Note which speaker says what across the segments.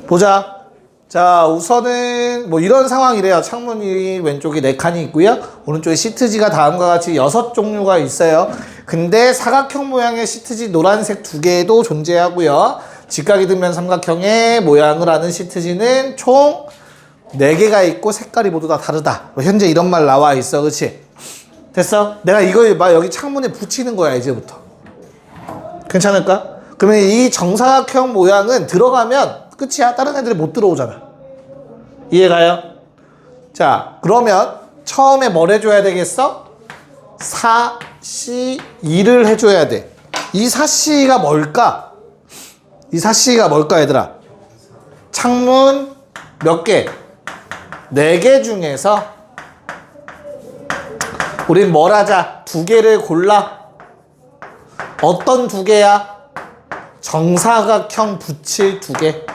Speaker 1: 보자. 자, 우선은 뭐 이런 상황이래요. 창문이 왼쪽에 4칸이 있고요. 오른쪽에 시트지가 다음과 같이 6종류가 있어요. 근데 사각형 모양의 시트지 노란색 2개도 존재하고요. 직각이 등면 삼각형의 모양을 하는 시트지는 총 4개가 있고 색깔이 모두 다 다르다. 현재 이런 말 나와 있어. 그치? 됐어? 내가 이걸 막 여기 창문에 붙이는 거야, 이제부터. 괜찮을까? 그러면 이 정사각형 모양은 들어가면 끝이야. 다른 애들이 못 들어오잖아. 이해가요? 자, 그러면 처음에 뭘 해줘야 되겠어? 4C2를 해줘야 돼. 이 4C가 뭘까? 이 4C가 뭘까, 얘들아? 창문 몇 개? 4개 중에서 우린 뭘 하자? 2개를 골라. 어떤 2개야? 정사각형 붙일 2개.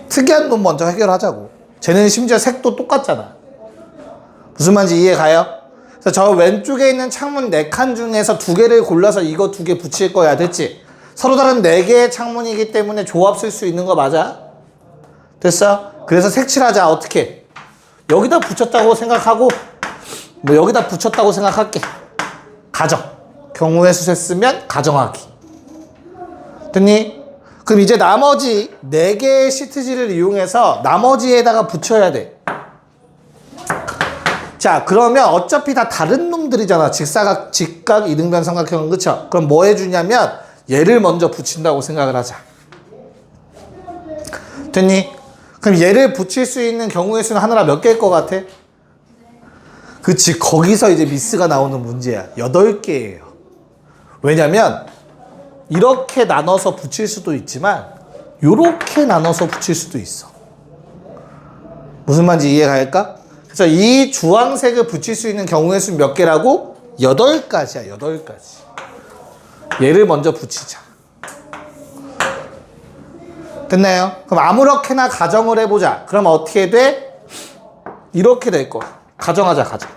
Speaker 1: 특이한 놈 먼저 해결하자고. 쟤는 심지어 색도 똑같잖아. 무슨 말인지 이해가요? 그래서 저 왼쪽에 있는 창문 4칸 중에서 2개를 골라서 이거 2개 붙일 거야. 됐지? 서로 다른 4개의 창문이기 때문에 조합 쓸 수 있는 거 맞아? 됐어? 그래서 색칠하자. 어떻게? 여기다 붙였다고 생각하고 뭐 여기다 붙였다고 생각할게. 가정. 경우의 수세 쓰면 가정하기. 됐니? 그럼 이제 나머지 4개의 시트지를 이용해서 나머지에다가 붙여야 돼. 자, 그러면 어차피 다 다른 놈들이잖아. 직각, 이등변, 삼각형은. 그쵸? 그럼 뭐 해주냐면 얘를 먼저 붙인다고 생각을 하자. 됐니? 그럼 얘를 붙일 수 있는 경우의 수는 하나라 몇 개일 것 같아? 그치, 거기서 이제 미스가 나오는 문제야. 8개예요. 왜냐면 이렇게 나눠서 붙일 수도 있지만 요렇게 나눠서 붙일 수도 있어. 무슨 말인지 이해갈까? 그래서 이 주황색을 붙일 수 있는 경우의 수는 몇 개라고? 8가지야. 8가지. 얘를 먼저 붙이자. 됐나요? 그럼 아무렇게나 가정을 해보자. 그럼 어떻게 돼? 이렇게 될 거야. 가정하자. 가정.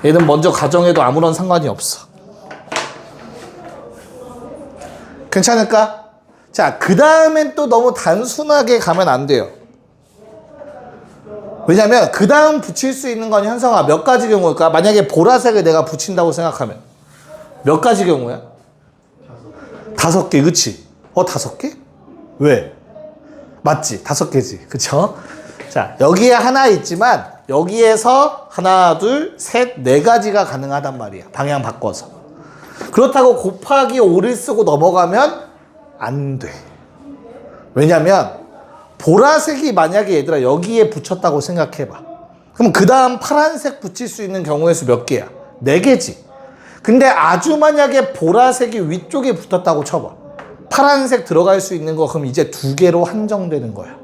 Speaker 1: 얘는 먼저 가정해도 아무런 상관이 없어. 괜찮을까? 자, 그 다음엔 또 너무 단순하게 가면 안 돼요. 왜냐면 그 다음 붙일 수 있는 건 현성아 몇 가지 경우일까? 만약에 보라색을 내가 붙인다고 생각하면 몇 가지 경우야? 5개, 그치? 5개? 왜? 맞지? 5개지, 그쵸? 자, 여기에 하나 있지만 여기에서 하나, 둘, 셋, 4가지가 가능하단 말이야. 방향 바꿔서. 그렇다고 곱하기 5를 쓰고 넘어가면 안 돼. 왜냐면 보라색이 만약에 얘들아 여기에 붙였다고 생각해봐. 그럼 그 다음 파란색 붙일 수 있는 경우의 수 몇 개야? 4개지. 근데 아주 만약에 보라색이 위쪽에 붙었다고 쳐봐. 파란색 들어갈 수 있는 거 그럼 이제 2개로 한정되는 거야.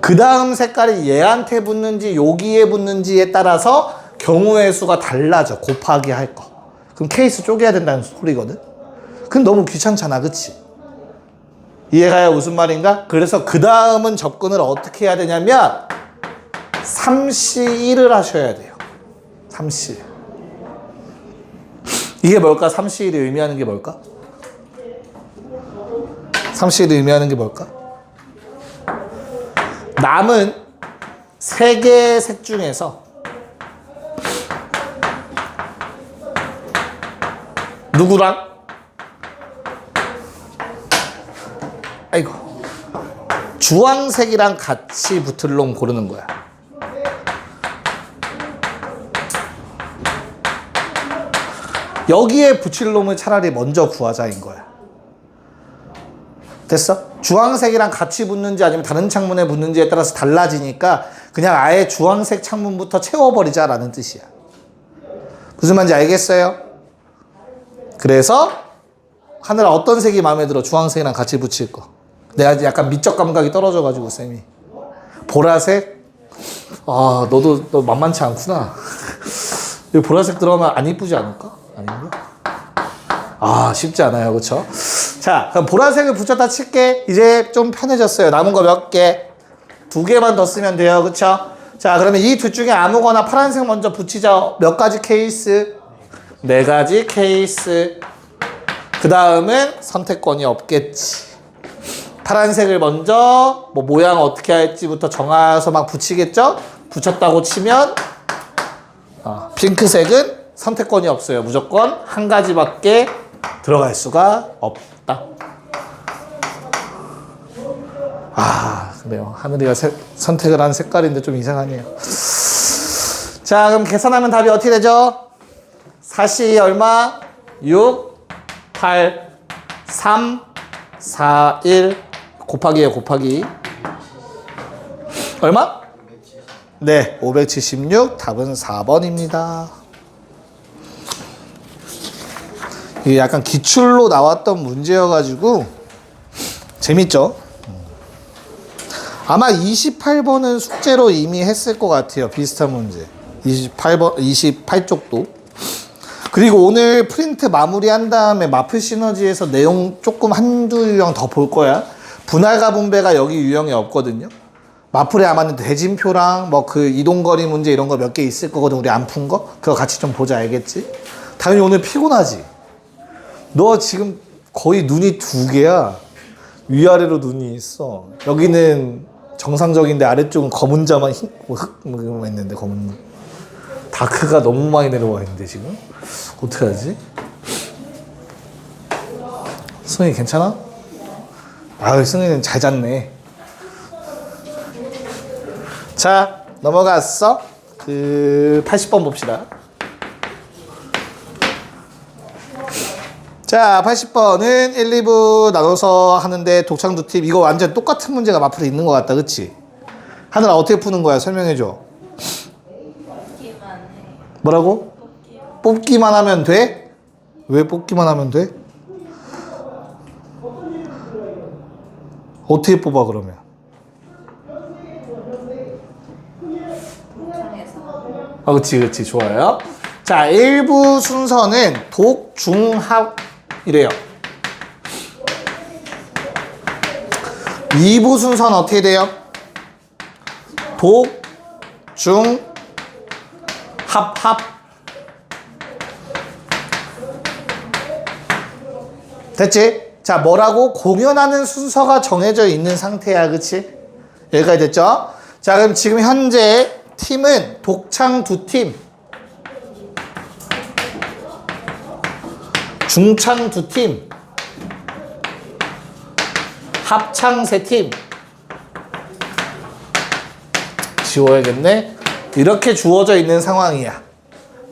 Speaker 1: 그 다음 색깔이 얘한테 붙는지 여기에 붙는지에 따라서 경우의 수가 달라져. 곱하기 할 거. 그럼 케이스 쪼개야 된다는 소리거든? 그건 너무 귀찮잖아, 그치? 이해가요? 무슨 말인가? 그래서 그 다음은 접근을 어떻게 해야 되냐면 3C1을 하셔야 돼요. 3C1. 이게 뭘까? 3C1이 의미하는 게 뭘까? 3C1이 의미하는 게 뭘까? 남은 3개의 색 중에서 누구랑? 아이고. 주황색이랑 같이 붙을 놈 고르는 거야. 여기에 붙일 놈을 차라리 먼저 구하자인 거야. 됐어? 주황색이랑 같이 붙는지 아니면 다른 창문에 붙는지에 따라서 달라지니까 그냥 아예 주황색 창문부터 채워버리자라는 뜻이야. 무슨 말인지 알겠어요? 그래서 하늘아 어떤 색이 마음에 들어? 주황색이랑 같이 붙일 거. 내가 약간 미적 감각이 떨어져가지고 쌤이 보라색? 아 너 만만치 않구나. 여기 보라색 들어가면 안 이쁘지 않을까? 아닌가? 아 쉽지 않아요, 그쵸? 자, 그럼 보라색을 붙였다 칠게. 이제 좀 편해졌어요. 남은 거 몇 개? 2개만 더 쓰면 돼요, 그쵸? 자, 그러면 이 둘 중에 아무거나 파란색 먼저 붙이자. 몇 가지 케이스? 4가지 케이스. 그 다음은 선택권이 없겠지. 파란색을 먼저 뭐 모양 어떻게 할지부터 정해서 막 붙이겠죠? 붙였다고 치면 핑크색은 선택권이 없어요. 무조건 한 가지밖에 들어갈 수가 없다. 그래요. 하늘이가 선택을 한 색깔인데 좀 이상하네요. 자, 그럼 계산하면 답이 어떻게 되죠? 4시 얼마? 6, 8, 3, 4, 1 곱하기예요. 곱하기. 얼마? 네, 576. 답은 4번입니다. 이게 약간 기출로 나왔던 문제여가지고 재밌죠? 아마 28번은 숙제로 이미 했을 것 같아요. 비슷한 문제. 28쪽도. 그리고 오늘 프린트 마무리한 다음에 마플 시너지에서 내용 조금 한두 유형 더 볼 거야. 분할과 분배가 여기 유형이 없거든요. 마플에 아마 대진표랑 뭐 그 이동거리 문제 이런 거 몇 개 있을 거거든. 우리 안 푼 거. 그거 같이 좀 보자. 알겠지? 당연히 오늘 피곤하지? 너 지금 거의 눈이 두 개야. 위아래로 눈이 있어. 여기는 정상적인데 아래쪽은 검은 자만 흑 있는데 검은 다크가 너무 많이 내려와 있는데 지금 어떻게 하지? 승희 괜찮아? 승희는 잘 잤네. 자, 넘어갔어. 80번 봅시다. 자, 80번은 1, 2부 나눠서 하는데 독창 두 팁. 이거 완전 똑같은 문제가 마플에 있는 것 같다. 그치? 하늘아, 어떻게 푸는 거야? 설명해줘.
Speaker 2: 뽑기만 해.
Speaker 1: 뭐라고? 뽑기만 하면 돼? 왜 뽑기만 하면 돼? 어떻게 뽑아 그러면?
Speaker 2: 독창에서.
Speaker 1: 그치. 좋아요. 자, 1부 순서는 독, 중, 합이래요. 2부 순서는 어떻게 돼요? 독, 중, 합. 됐지? 자, 뭐라고? 공연하는 순서가 정해져 있는 상태야. 그치? 여기까지 됐죠? 자, 그럼 지금 현재 팀은 독창 2팀, 중창 2팀, 합창 3팀. 지워야겠네. 이렇게 주어져 있는 상황이야.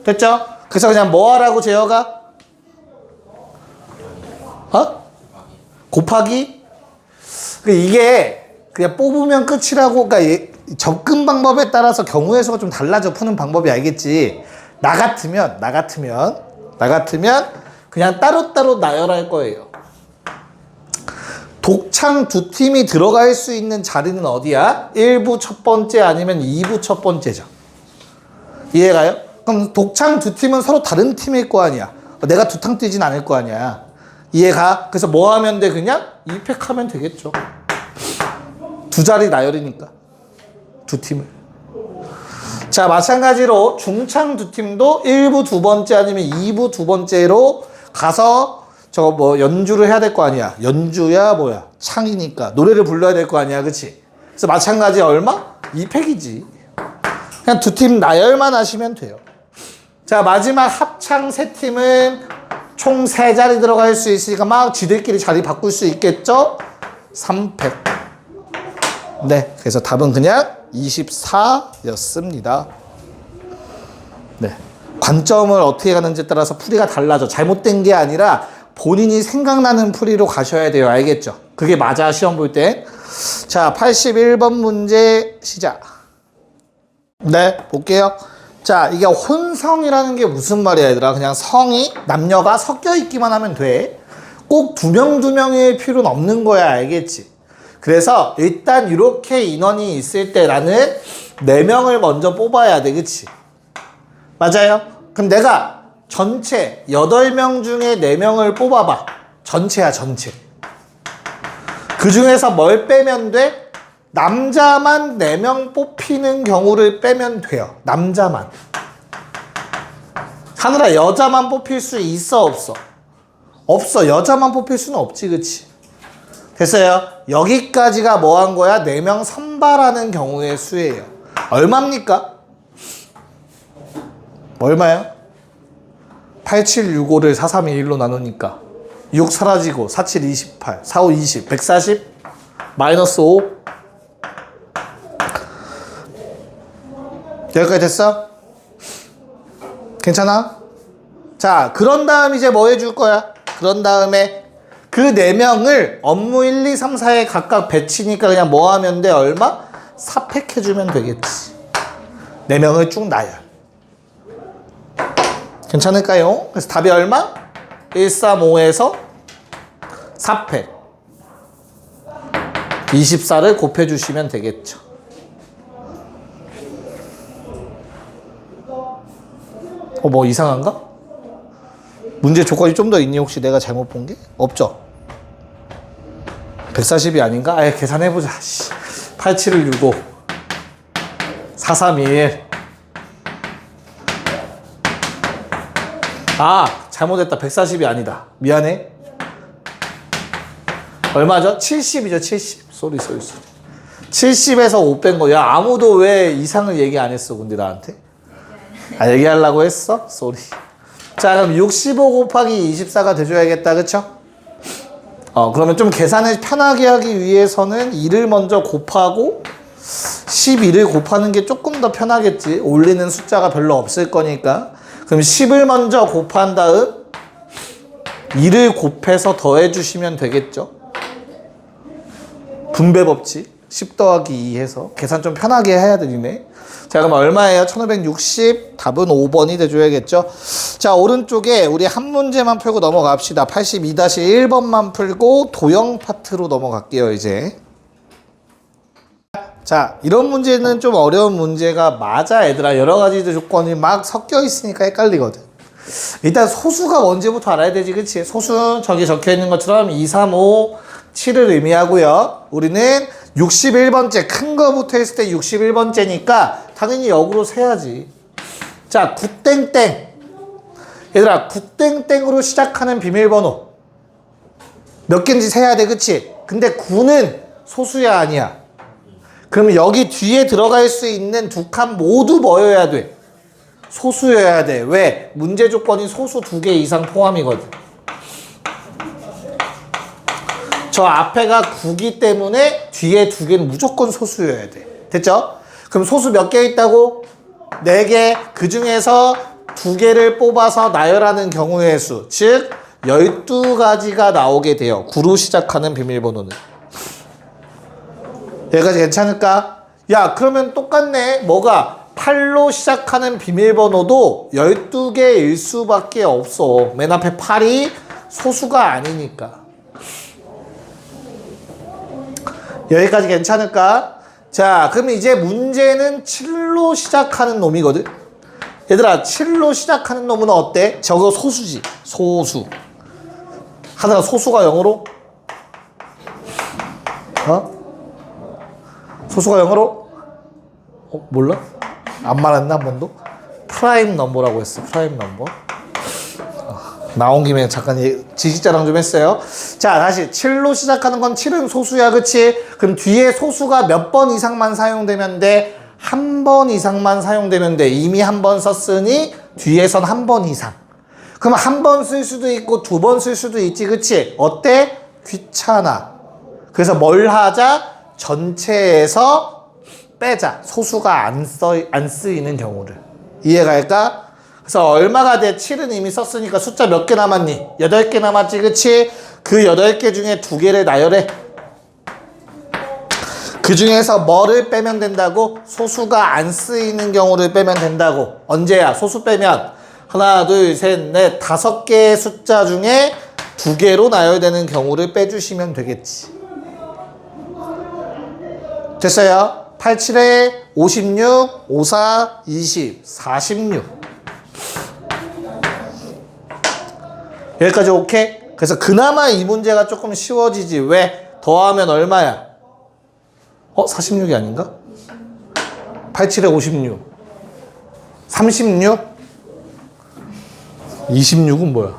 Speaker 1: 됐죠? 그래서 그냥 뭐 하라고 제어가? 곱하기? 이게 그냥 뽑으면 끝이라고. 그러니까 접근 방법에 따라서 경우의 수가 좀 달라져. 푸는 방법이. 알겠지? 나 같으면 그냥 따로따로 나열할 거예요. 독창 2팀이 들어갈 수 있는 자리는 어디야? 1부 첫 번째 아니면 2부 첫 번째죠. 이해가요? 그럼 독창 2팀은 서로 다른 팀일 거 아니야. 내가 두탕 뛰진 않을 거 아니야. 이해가? 그래서 뭐 하면 돼? 그냥 2팩 하면 되겠죠. 두 자리 나열이니까. 두 팀을. 자, 마찬가지로 중창 2팀도 1부 두 번째 아니면 2부 두 번째로 가서 저거 뭐 연주를 해야 될 거 아니야. 연주야 뭐야. 창이니까. 노래를 불러야 될 거 아니야. 그치? 그래서 마찬가지 얼마? 2팩이지. 그냥 두 팀 나열만 하시면 돼요. 자, 마지막 합창 3팀은 총 3자리 들어갈 수 있으니까 막 지들끼리 자리 바꿀 수 있겠죠? 3팩. 네, 그래서 답은 그냥 24였습니다. 네. 관점을 어떻게 가는지에 따라서 풀이가 달라져. 잘못된 게 아니라 본인이 생각나는 풀이로 가셔야 돼요. 알겠죠? 그게 맞아, 시험 볼 때. 자, 81번 문제 시작. 네, 볼게요. 자, 이게 혼성이라는 게 무슨 말이야, 얘들아? 그냥 성이, 남녀가 섞여 있기만 하면 돼. 꼭 두 명일 필요는 없는 거야, 알겠지? 그래서 일단 이렇게 인원이 있을 때라는 4명을 먼저 뽑아야 돼, 그치? 맞아요? 그럼 내가 전체 8명 중에 4명을 뽑아봐. 전체야, 전체. 그 중에서 뭘 빼면 돼? 남자만 4명 뽑히는 경우를 빼면 돼요. 남자만. 하늘아, 여자만 뽑힐 수 있어, 없어? 없어. 여자만 뽑힐 수는 없지, 그치? 됐어요? 여기까지가 뭐 한 거야? 4명 선발하는 경우의 수예요. 얼마입니까? 얼마야? 8765를 4321로 나누니까 6 사라지고 47 28 45 20 140 마이너스 5 여기까지 됐어? 괜찮아? 자, 그런 다음 이제 뭐 해줄 거야? 그런 다음에 그 4명을 업무 1, 2, 3, 4에 각각 배치니까 그냥 뭐 하면 돼? 얼마? 4팩 해주면 되겠지. 4명을 쭉 나열. 괜찮을까요? 그래서 답이 얼마? 135에서 4팩 24를 곱해주시면 되겠죠. 뭐 이상한가? 문제 조건이 좀 더 있니? 혹시 내가 잘못 본 게? 없죠? 140이 아닌가? 아예 계산해보자. 87을 65 4321 아 잘못했다. 140이 아니다. 미안해. 얼마죠? 70이죠. 70 쏘리 70에서 5 뺀 거. 야 아무도 왜 이상을 얘기 안 했어 근데 나한테? 아 얘기하려고 했어? 쏘리. 자 그럼 65 곱하기 24가 돼줘야겠다. 그쵸? 그러면 좀 계산을 편하게 하기 위해서는 2를 먼저 곱하고 12를 곱하는 게 조금 더 편하겠지. 올리는 숫자가 별로 없을 거니까. 그럼 10을 먼저 곱한 다음 2를 곱해서 더해 주시면 되겠죠. 분배 법칙 10 더하기 2 해서 계산 좀 편하게 해야 되네. 자 그럼 얼마예요? 1560 답은 5번이 돼줘야겠죠. 자 오른쪽에 우리 한 문제만 풀고 넘어갑시다. 82-1번만 풀고 도형 파트로 넘어갈게요 이제. 자 이런 문제는 좀 어려운 문제가 맞아 얘들아. 여러 가지 조건이 막 섞여 있으니까 헷갈리거든. 일단 소수가 뭔지부터 알아야 되지. 그치? 소수는 저기 적혀 있는 것처럼 2, 3, 5, 7을 의미하고요. 우리는 61번째 큰 거부터 했을 때 61번째니까 당연히 역으로 세야지. 자 9땡땡 얘들아 9땡땡으로 시작하는 비밀번호 몇 개인지 세야 돼. 그치? 근데 9는 소수야 아니야? 그럼 여기 뒤에 들어갈 수 있는 두 칸 모두 뭐여야 돼? 소수여야 돼. 왜? 문제 조건이 소수 2개 이상 포함이거든. 저 앞에가 9기 때문에 뒤에 2개는 무조건 소수여야 돼. 됐죠? 그럼 소수 몇 개 있다고? 4개. 그 중에서 2개를 뽑아서 나열하는 경우의 수. 즉 12가지가 나오게 돼요. 9로 시작하는 비밀번호는. 여기까지 괜찮을까? 야 그러면 똑같네. 뭐가? 8로 시작하는 비밀번호도 12개일 수밖에 없어. 맨 앞에 8이 소수가 아니니까. 여기까지 괜찮을까? 자 그럼 이제 문제는 7로 시작하는 놈이거든. 얘들아 7로 시작하는 놈은 어때? 저거 소수지. 소수. 하다가 소수가 0으로? 소수가 0으로? 몰라? 안 말했나 한 번도? 프라임 넘버라고 했어. 프라임 넘버. 나온 김에 잠깐 지식자랑 좀 했어요. 자 다시 7로 시작하는 건 7은 소수야. 그치? 그럼 뒤에 소수가 몇 번 이상만 사용되면 돼? 한 번 이상만 사용되면 돼. 이미 한 번 썼으니 뒤에선 한 번 이상. 그럼 한 번 쓸 수도 있고 2번 쓸 수도 있지. 그치? 어때? 귀찮아. 그래서 뭘 하자? 전체에서 빼자. 소수가 안 쓰이는 경우를. 이해갈까? 그래서 얼마가 돼? 7은 이미 썼으니까 숫자 몇 개 남았니? 8개 남았지. 그치? 그 8개 중에 2개를 나열해. 그 중에서 뭐를 빼면 된다고? 소수가 안 쓰이는 경우를 빼면 된다고. 언제야? 소수 빼면 하나, 둘, 셋, 넷, 5개의 숫자 중에 2개로 나열되는 경우를 빼주시면 되겠지. 됐어요? 87에 56, 54, 20, 46. 여기까지 오케이? 그래서 그나마 이 문제가 조금 쉬워지지. 왜? 더하면 얼마야? 46이 아닌가? 87에 56. 36? 26은 뭐야?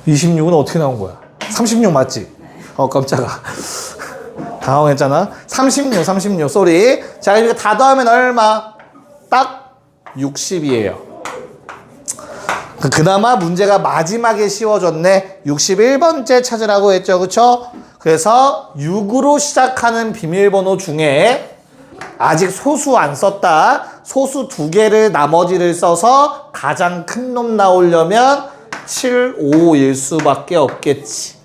Speaker 1: 26은 어떻게 나온 거야? 36 맞지? 깜짝아. 당황했잖아. 36, 쏘리. 자, 이렇게 다 더하면 얼마? 딱 60이에요. 그나마 문제가 마지막에 쉬워졌네. 61번째 찾으라고 했죠. 그쵸? 그래서 6으로 시작하는 비밀번호 중에 아직 소수 안 썼다. 소수 2개를 나머지를 써서 가장 큰 놈 나오려면 7, 5일 수밖에 없겠지.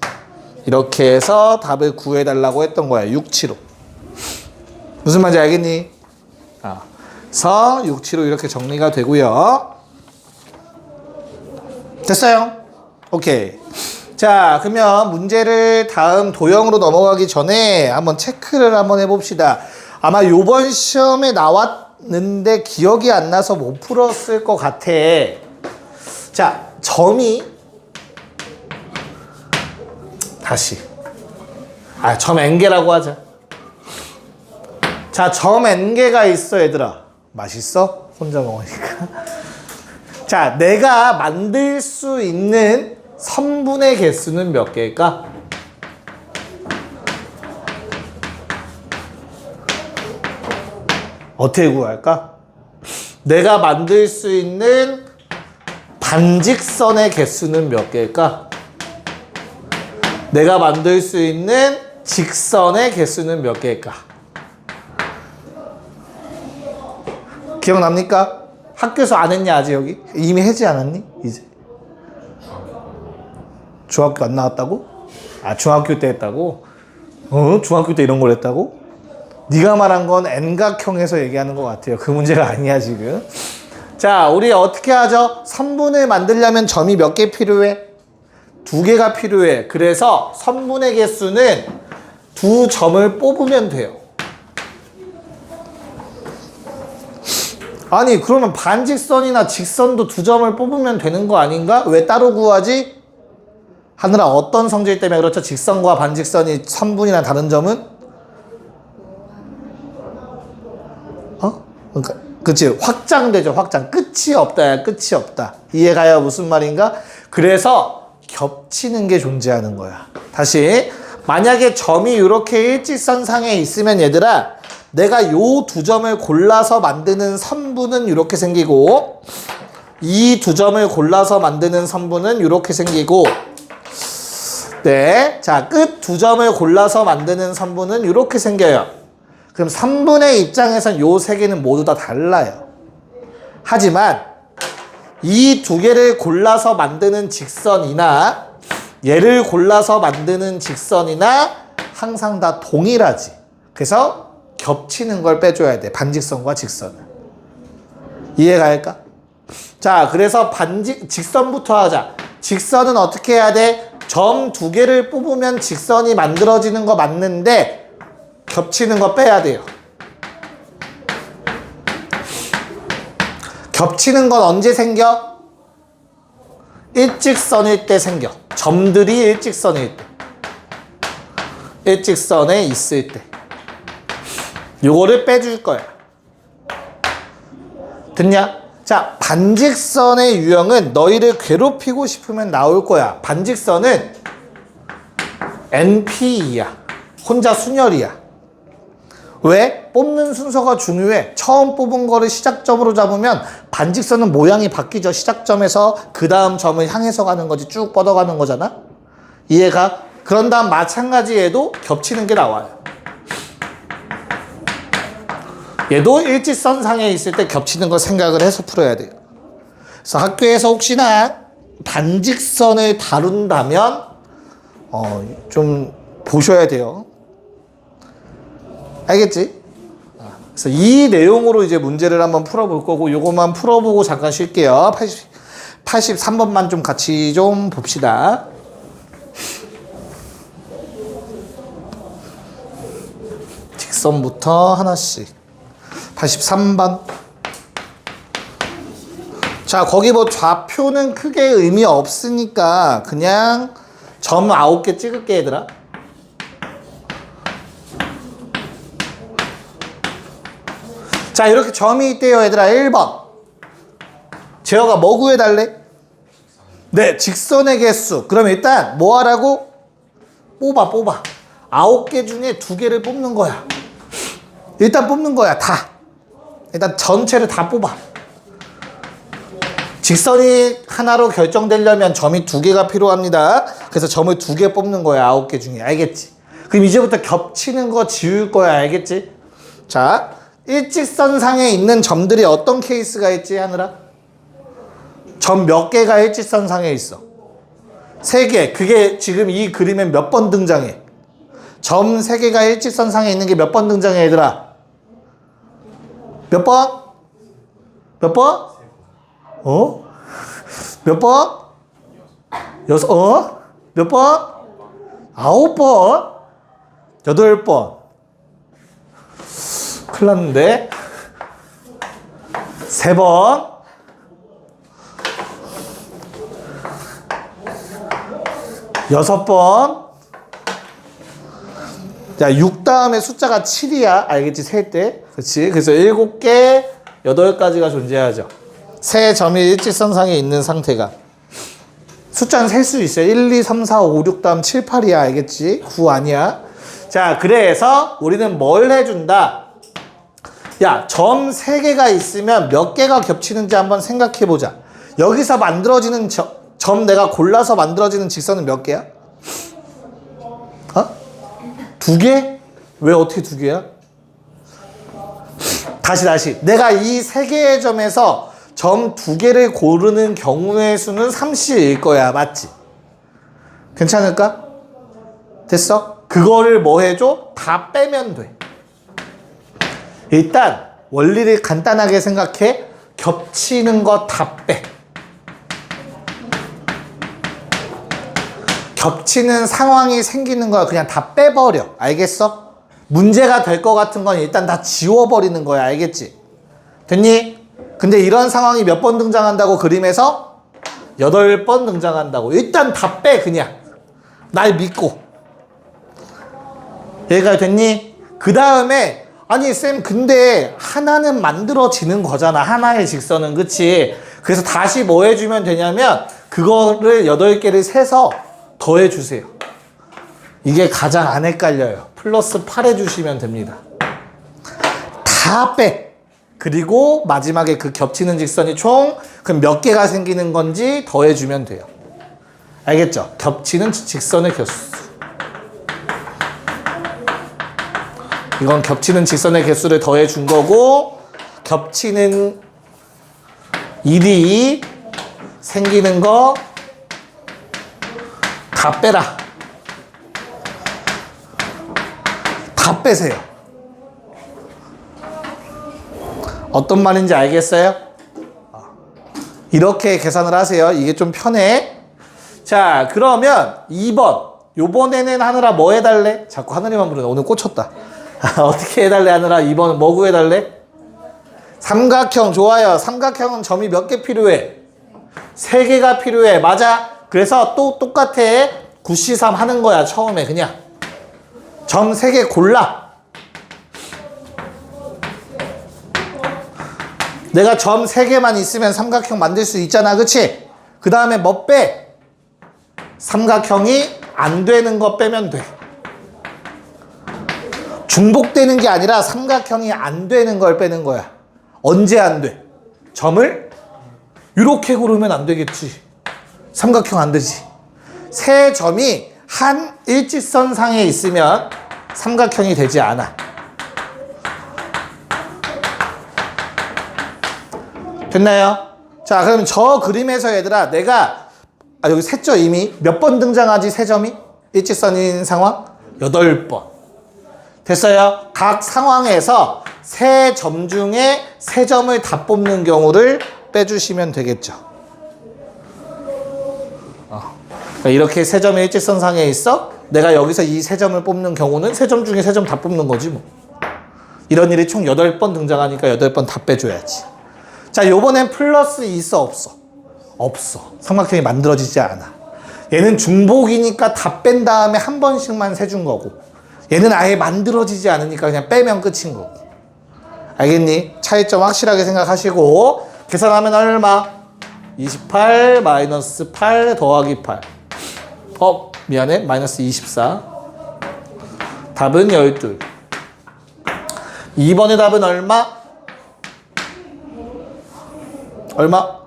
Speaker 1: 이렇게 해서 답을 구해달라고 했던 거야. 6, 7, 5. 무슨 말인지 알겠니? 그래서 6, 7, 5 이렇게 정리가 되고요. 됐어요? 오케이. 자, 그러면 문제를 다음 도형으로 넘어가기 전에 한번 체크를 한번 해봅시다. 아마 요번 시험에 나왔는데 기억이 안 나서 못 풀었을 것 같아. 자, 점이 다시 점 n개라고 하자. 자, 점 n개가 있어 얘들아. 맛있어? 혼자 먹으니까. 자, 내가 만들 수 있는 선분의 개수는 몇 개일까? 어떻게 구할까? 내가 만들 수 있는 반직선의 개수는 몇 개일까? 내가 만들 수 있는 직선의 개수는 몇 개일까? 기억납니까? 학교에서 안 했냐 아직 여기? 이미 하지 않았니? 이제 중학교 안 나왔다고? 중학교 때 했다고? 중학교 때 이런 걸 했다고? 네가 말한 건 N각형에서 얘기하는 것 같아요. 그 문제가 아니야 지금. 자, 우리 어떻게 하죠? 선분을 만들려면 점이 몇 개 필요해? 2개가 필요해. 그래서 선분의 개수는 2점을 뽑으면 돼요. 아니, 그러면 반직선이나 직선도 2점을 뽑으면 되는 거 아닌가? 왜 따로 구하지? 하늘아, 어떤 성질 때문에 그렇죠? 직선과 반직선이 선분이나 다른 점은? 그러니까, 그치, 확장되죠, 확장. 끝이 없다야, 끝이 없다. 이해가요? 무슨 말인가? 그래서 겹치는 게 존재하는 거야. 다시, 만약에 점이 이렇게 일직선상에 있으면 얘들아, 내가 요 2점을 골라서 만드는 선분은 이렇게 생기고, 이 2점을 골라서 만드는 선분은 이렇게 생기고, 네, 자, 끝 2점을 골라서 만드는 선분은 이렇게 생겨요. 그럼 선분의 입장에선 요 3개는 모두 다 달라요. 하지만 이 2개를 골라서 만드는 직선이나 얘를 골라서 만드는 직선이나 항상 다 동일하지. 그래서 겹치는 걸 빼줘야 돼. 반직선과 직선을. 이해가 할까? 자, 그래서 직선부터 하자. 직선은 어떻게 해야 돼? 점 2개를 뽑으면 직선이 만들어지는 거 맞는데 겹치는 거 빼야 돼요. 겹치는 건 언제 생겨? 일직선일 때 생겨. 점들이 일직선일 때. 일직선에 있을 때. 요거를 빼줄 거야. 듣냐? 자, 반직선의 유형은 너희를 괴롭히고 싶으면 나올 거야. 반직선은 NP2야. 혼자 순열이야. 왜? 뽑는 순서가 중요해. 처음 뽑은 거를 시작점으로 잡으면 반직선은 모양이 바뀌죠. 시작점에서 그 다음 점을 향해서 가는 거지. 쭉 뻗어가는 거잖아. 이해가? 그런 다음 마찬가지 얘도 겹치는 게 나와요. 얘도 일직선상에 있을 때 겹치는 걸 생각을 해서 풀어야 돼요. 그래서 학교에서 혹시나 반직선을 다룬다면 좀 보셔야 돼요. 알겠지? 그래서 이 내용으로 이제 문제를 한번 풀어볼 거고, 요것만 풀어보고 잠깐 쉴게요. 83번만 좀 같이 좀 봅시다. 직선부터 하나씩. 83번. 자, 거기 뭐 좌표는 크게 의미 없으니까 그냥 점 9개 찍을게, 얘들아. 자, 이렇게 점이 있대요, 얘들아. 1번. 재혁아, 뭐 구해달래? 네, 직선의 개수. 그럼 일단 뭐 하라고? 뽑아. 9개 중에 2개를 뽑는 거야. 일단 뽑는 거야, 다. 일단 전체를 다 뽑아. 직선이 하나로 결정되려면 점이 2개가 필요합니다. 그래서 점을 2개 뽑는 거야, 9개 중에. 알겠지? 그럼 이제부터 겹치는 거 지울 거야, 알겠지? 자, 일직선상에 있는 점들이 어떤 케이스가 있지, 하느라? 점 몇 개가 일직선상에 있어? 3개. 그게 지금 이 그림에 몇 번 등장해? 점 3개가 일직선상에 있는 게 몇 번 등장해, 얘들아? 몇 번? 몇 번? 어? 몇 번? 6, 몇 번? 9번? 8번. 큰일 났는데. 3번. 6번. 자, 6 다음에 숫자가 7이야. 알겠지? 셀 때. 그렇지? 그래서 7개, 8가지가 존재하죠. 세 점이 일직선상에 있는 상태가. 숫자는 셀 수 있어요. 1, 2, 3, 4, 5, 6 다음 7, 8이야. 알겠지? 9 아니야. 자, 그래서 우리는 뭘 해준다? 야, 점 3개가 있으면 몇 개가 겹치는지 한번 생각해보자. 여기서 만들어지는 점 내가 골라서 만들어지는 직선은 몇 개야? 2개? 왜 어떻게 2개야? 다시. 내가 이 3개의 점에서 점 2개를 고르는 경우의 수는 3C일 거야. 맞지? 괜찮을까? 됐어? 그거를 뭐 해줘? 다 빼면 돼. 일단 원리를 간단하게 생각해. 겹치는 거 다 빼. 겹치는 상황이 생기는 거야. 그냥 다 빼버려. 알겠어? 문제가 될 것 같은 건 일단 다 지워버리는 거야. 알겠지? 됐니? 근데 이런 상황이 몇 번 등장한다고 그림에서? 8번 등장한다고. 일단 다 빼, 그냥. 날 믿고. 여기까지 됐니? 그 다음에 아니 쌤 근데 하나는 만들어지는 거잖아. 하나의 직선은. 그치? 그래서 다시 뭐 해주면 되냐면 그거를 8개를 세서 더해주세요. 이게 가장 안 헷갈려요. 플러스 8 해주시면 됩니다. 다 빼. 그리고 마지막에 그 겹치는 직선이 총 그럼 몇 개가 생기는 건지 더해주면 돼요. 알겠죠? 겹치는 직선의 개수. 이건 겹치는 직선의 개수를 더해준 거고, 겹치는 일이 생기는 거 다 빼라. 다 빼세요. 어떤 말인지 알겠어요? 이렇게 계산을 하세요. 이게 좀 편해. 자, 그러면 2번. 요번에는 하느라 뭐 해달래? 자꾸 하느님만 부르네. 오늘 꽂혔다. 어떻게 해달래 하느라 2번은 뭐 구해달래? 삼각형. 좋아요. 삼각형은 점이 몇 개 필요해? 3개가 필요해. 맞아. 그래서 또 똑같아. 9C3 하는 거야. 처음에 그냥 점 3개 골라. 내가 점 3개만 있으면 삼각형 만들 수 있잖아. 그치? 그 다음에 뭐 빼? 삼각형이 안 되는 거 빼면 돼. 중복되는 게 아니라 삼각형이 안 되는 걸 빼는 거야. 언제 안 돼? 점을 이렇게 고르면 안 되겠지. 삼각형 안 되지. 세 점이 한 일직선상에 있으면 삼각형이 되지 않아. 됐나요? 자, 그럼 저 그림에서 얘들아, 내가 여기 셌죠 이미? 몇 번 등장하지 세 점이? 일직선인 상황? 8번. 됐어요? 각 상황에서 세 점 중에 세 점을 다 뽑는 경우를 빼주시면 되겠죠. 그러니까 이렇게 세 점이 일직선상에 있어? 내가 여기서 이 세 점을 뽑는 경우는 세 점 중에 세 점 다 뽑는 거지 뭐. 이런 일이 총 8번 등장하니까 8번 다 빼줘야지. 자, 요번엔 플러스 있어 없어? 없어. 삼각형이 만들어지지 않아. 얘는 중복이니까 다 뺀 다음에 한 번씩만 세준 거고, 얘는 아예 만들어지지 않으니까 그냥 빼면 끝인 거고. 알겠니? 차이점 확실하게 생각하시고, 계산하면 얼마? 28 마이너스 8 더하기 8. 미안해. 마이너스 24. 답은 12. 2번의 답은 얼마? 얼마?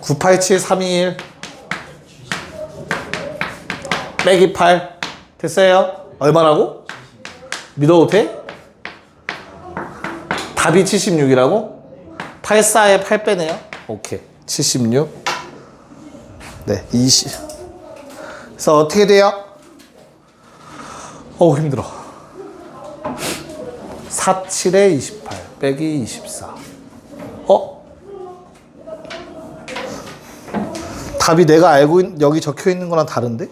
Speaker 1: 987321 빼기 8 됐어요? 얼마라고? 믿어도 돼? 답이 76이라고? 84에 8 빼네요. 오케이. 76. 네, 20. 그래서 어떻게 돼요? 힘들어. 47에 28 빼기 24. 답이 내가 알고 여기 적혀 있는 거랑 다른데?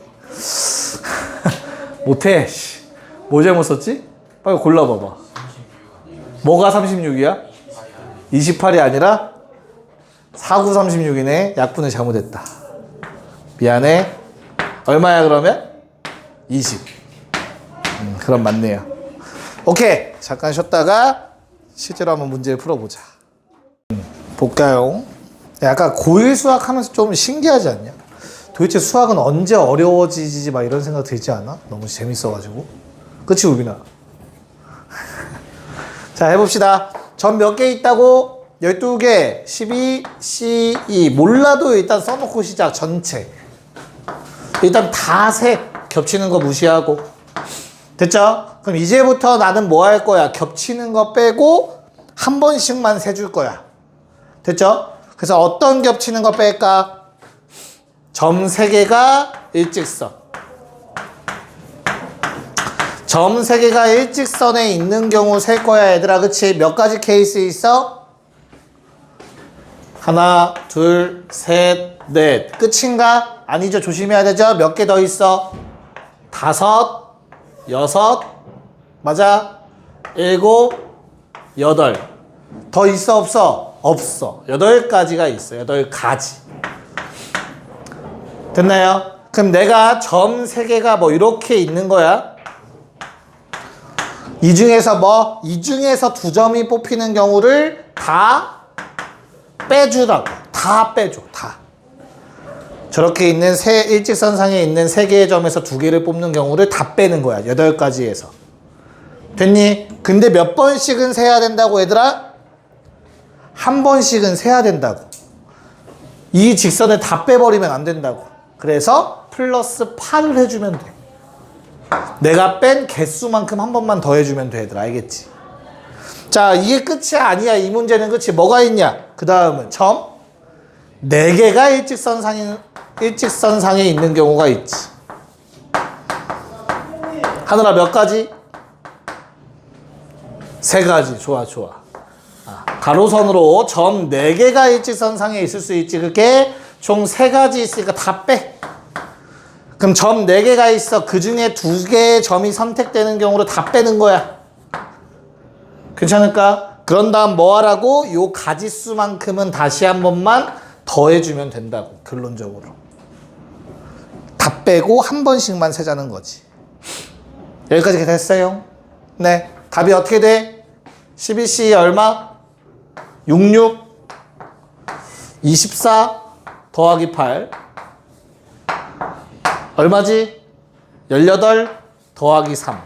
Speaker 1: 못해. 뭐 잘못 썼지? 빨리 골라봐봐. 뭐가 36이야? 28이 아니라 4936이네. 약분을 잘못했다. 미안해. 얼마야 그러면? 20. 그럼 맞네요. 오케이. 잠깐 쉬었다가 실제로 한번 문제를 풀어보자. 볼까요? 약간 고1 수학 하면서 좀 신기하지 않냐? 도대체 수학은 언제 어려워지지 막 이런 생각 들지 않아? 너무 재밌어가지고. 그치 우빈아? 자 해봅시다. 점 몇 개 있다고? 12개 12 C2 몰라도 일단 써놓고 시작. 전체 일단 다 세. 겹치는 거 무시하고. 됐죠? 그럼 이제부터 나는 뭐 할 거야? 겹치는 거 빼고 한 번씩만 세줄 거야. 됐죠? 그래서 어떤 겹치는 거 뺄까? 점 3개가 일직선. 점 3개가 일직선에 있는 경우 셀 거야 얘들아. 그치? 몇 가지 케이스 있어? 하나, 둘, 셋, 넷. 끝인가? 아니죠. 조심해야 되죠. 몇 개 더 있어? 5, 6, 맞아? 7, 8. 더 있어 없어? 없어. 8가지가 있어. 8가지. 됐나요? 그럼 내가 점 3개가 뭐 이렇게 있는 거야. 이 중에서 뭐? 이 중에서 2점이 뽑히는 경우를 다 빼주라고. 다 빼줘. 다. 저렇게 있는 일직선상에 있는 3개의 점에서 2개를 뽑는 경우를 다 빼는 거야. 8가지에서. 됐니? 근데 몇 번씩은 세야 된다고 얘들아? 한 번씩은 세야 된다고. 이 직선을 다 빼버리면 안 된다고. 그래서 플러스 8을 해주면 돼. 내가 뺀 개수만큼 한 번만 더 해주면 돼 얘들아. 알겠지? 자 이게 끝이 아니야. 이 문제는. 끝이 뭐가 있냐? 그 다음은 점 4개가 일직선상에 있는 경우가 있지. 하늘아 몇 가지? 3가지. 좋아 좋아. 가로선으로 점 4개가 일직선상에 있을 수 있지. 그게 총 3가지 있으니까 다 빼. 그럼 점 4개가 있어. 그 중에 2개의 점이 선택되는 경우로 다 빼는 거야. 괜찮을까? 그런 다음 뭐 하라고? 요 가지수만큼은 다시 한 번만 더해주면 된다고. 결론적으로. 다 빼고 한 번씩만 세자는 거지. 여기까지 됐어요? 네. 답이 어떻게 돼? 12C 얼마? 66 24 더하기 8 얼마지? 18 더하기 3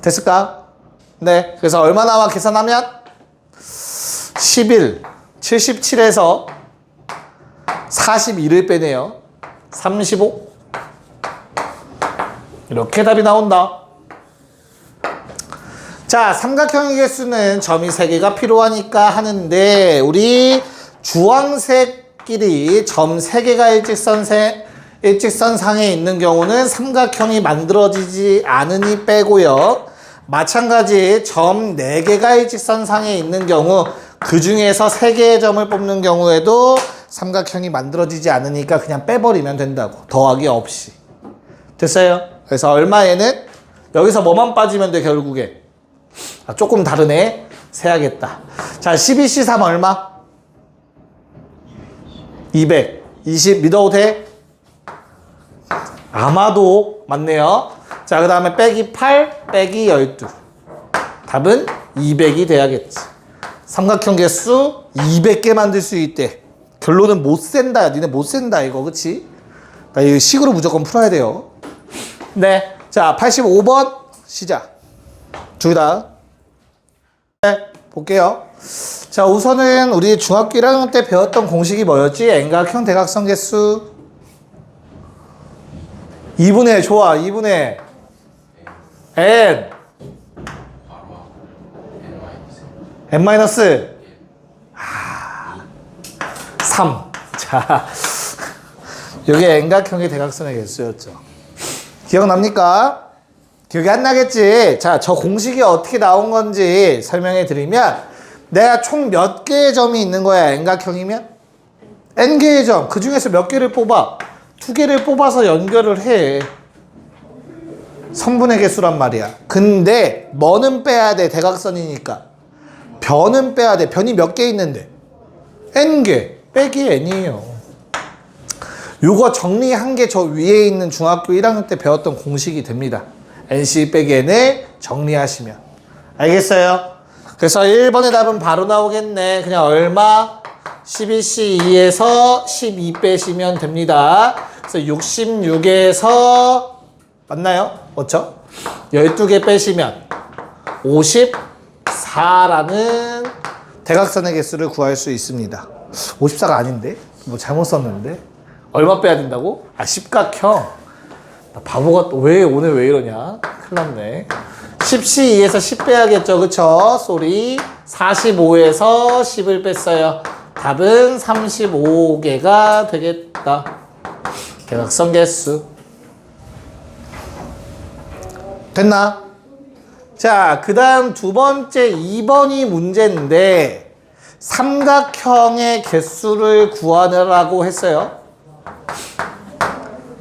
Speaker 1: 됐을까? 네. 그래서 얼마 나와 계산하면? 11 77에서 41을 빼네요. 35 이렇게 답이 나온다. 자, 삼각형의 개수는 점이 3개가 필요하니까 하는데 우리 주황색끼리 점 3개가 일직선상에 있는 경우는 삼각형이 만들어지지 않으니 빼고요. 마찬가지 점 4개가 일직선상에 있는 경우 그 중에서 3개의 점을 뽑는 경우에도 삼각형이 만들어지지 않으니까 그냥 빼버리면 된다고. 더하기 없이. 됐어요? 그래서 얼마에는 여기서 뭐만 빠지면 돼 결국에. 조금 다르네. 세야겠다. 자, 12C3 얼마? 200. 20 믿어도 돼? 아마도 맞네요. 자, 그 다음에 빼기 8, 빼기 12. 답은 200이 돼야겠지. 삼각형 개수 200개 만들 수 있대. 결론은 못 센다. 니네 못 센다 이거 그치? 나 이거 식으로 무조건 풀어야 돼요. 네. 자 85번 시작. 둘 다. 네. 볼게요. 자 우선은 우리 중학교 1학년 때 배웠던 공식이 뭐였지? N각형 대각선 개수 2분의 좋아 2분의 N N-3 3. 자 이게 N각형의 대각선의 개수였죠. 기억납니까? 기억이 안 나겠지? 자, 저 공식이 어떻게 나온 건지 설명해 드리면 내가 총 몇 개의 점이 있는 거야, N각형이면? N개의 점. 그 중에서 몇 개를 뽑아? 2개를 뽑아서 연결을 해. 선분의 개수란 말이야. 근데 뭐는 빼야 돼, 대각선이니까. 변은 빼야 돼. 변이 몇 개 있는데? N개. 빼기 N이에요. 요거 정리한 게 저 위에 있는 중학교 1학년 때 배웠던 공식이 됩니다. NC 빼기 N을 정리하시면. 알겠어요? 그래서 1번의 답은 바로 나오겠네. 그냥 얼마? 12C2에서 12 빼시면 됩니다. 그래서 66에서 맞나요? 맞죠? 12개 빼시면 54라는 대각선의 개수를 구할 수 있습니다. 54가 아닌데? 뭐 잘못 썼는데? 얼마 빼야 된다고? 아, 십각형. 나 바보가 또 오늘 왜 이러냐? 큰일 났네. 10C2에서 10 빼야겠죠, 그쵸? 쏘리. 45에서 10을 뺐어요. 답은 35개가 되겠다. 대각선 개수. 됐나? 자, 그 다음 두 번째 2번이 문제인데 삼각형의 개수를 구하라고 했어요.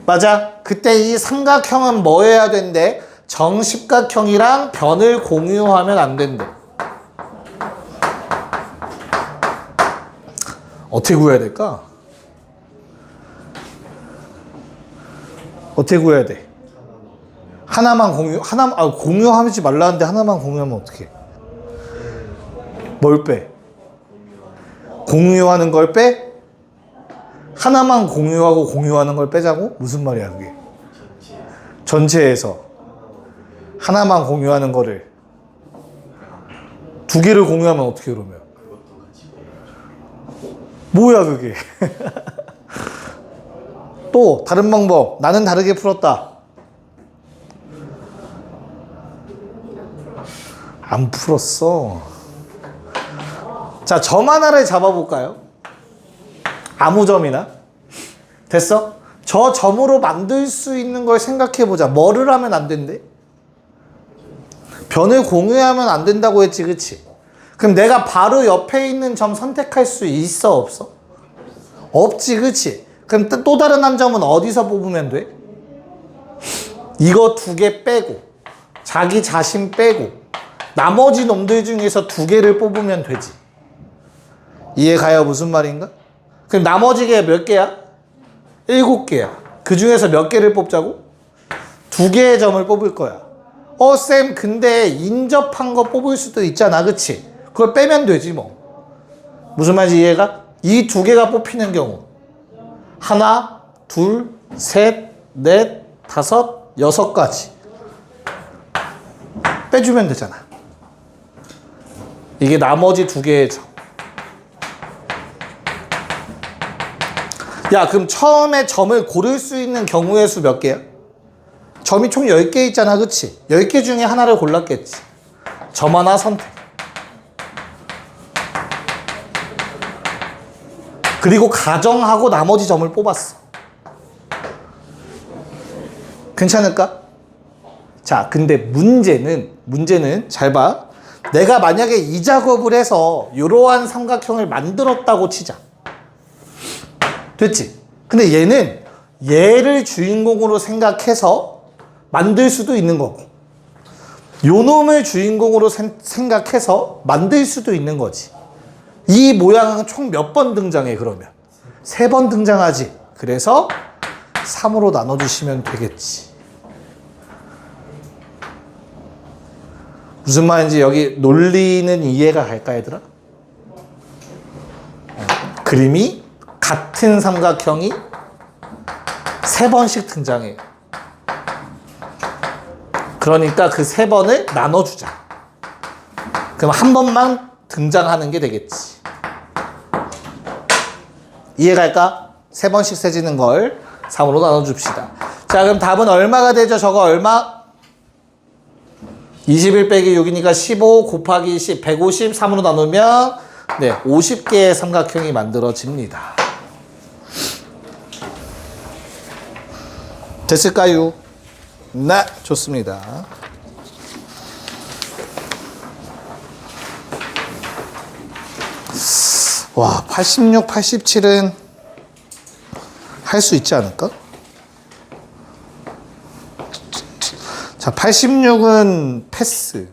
Speaker 1: 맞아. 그때 이 삼각형은 뭐 해야 된대? 정십각형이랑 변을 공유하면 안 된대. 어떻게 구해야 될까? 어떻게 구해야 돼? 하나만 공유하지 말라는데 하나만 공유하면 어떡해? 뭘 빼? 공유하는 걸 빼? 하나만 공유하고 공유하는 걸 빼자고? 무슨 말이야 그게? 전체에서 하나만 공유하는 거를 2개를 공유하면 어떻게 그러면? 뭐야 그게? 또 다른 방법. 나는 다르게 풀었다. 안 풀었어. 자, 점 하나를 잡아볼까요? 아무 점이나. 됐어? 저 점으로 만들 수 있는 걸 생각해보자. 뭐를 하면 안 된대? 변을 공유하면 안 된다고 했지, 그치? 그럼 내가 바로 옆에 있는 점 선택할 수 있어, 없어? 없지, 그치? 그럼 또 다른 한 점은 어디서 뽑으면 돼? 이거 2개 빼고, 자기 자신 빼고, 나머지 놈들 중에서 2개를 뽑으면 되지. 이해가요? 무슨 말인가? 그럼 나머지 개 몇 개야? 7개야. 그 중에서 몇 개를 뽑자고? 2개의 점을 뽑을 거야. 쌤, 근데 인접한 거 뽑을 수도 있잖아, 그치? 그걸 빼면 되지, 뭐. 무슨 말인지 이해가? 이 2개가 뽑히는 경우. 하나, 둘, 셋, 넷, 다섯, 6가지. 빼주면 되잖아. 이게 나머지 2개의 점. 야, 그럼 처음에 점을 고를 수 있는 경우의 수 몇 개야? 점이 총 10개 있잖아, 그치? 10개 중에 하나를 골랐겠지. 점 하나 선택. 그리고 가정하고 나머지 점을 뽑았어. 괜찮을까? 자, 근데 문제는 잘 봐. 내가 만약에 이 작업을 해서 이러한 삼각형을 만들었다고 치자. 됐지? 근데 얘는 얘를 주인공으로 생각해서 만들 수도 있는 거고, 요 놈을 주인공으로 생각해서 만들 수도 있는 거지. 이 모양은 총 몇 번 등장해, 그러면? 3번 등장하지. 그래서 3으로 나눠주시면 되겠지. 무슨 말인지 여기 논리는 이해가 갈까, 얘들아? 그림이 같은 삼각형이 3번씩 등장해요. 그러니까 그 3번을 나눠주자. 그럼 한 번만 등장하는 게 되겠지. 이해갈까? 3번씩 세지는 걸 3으로 나눠줍시다. 자, 그럼 답은 얼마가 되죠? 저거 얼마? 21 빼기 6이니까 15 곱하기 10, 150, 3으로 나누면 네, 50개의 삼각형이 만들어집니다. 됐을까요? 네, 좋습니다. 와, 86, 87은 할 수 있지 않을까? 자, 86은 패스.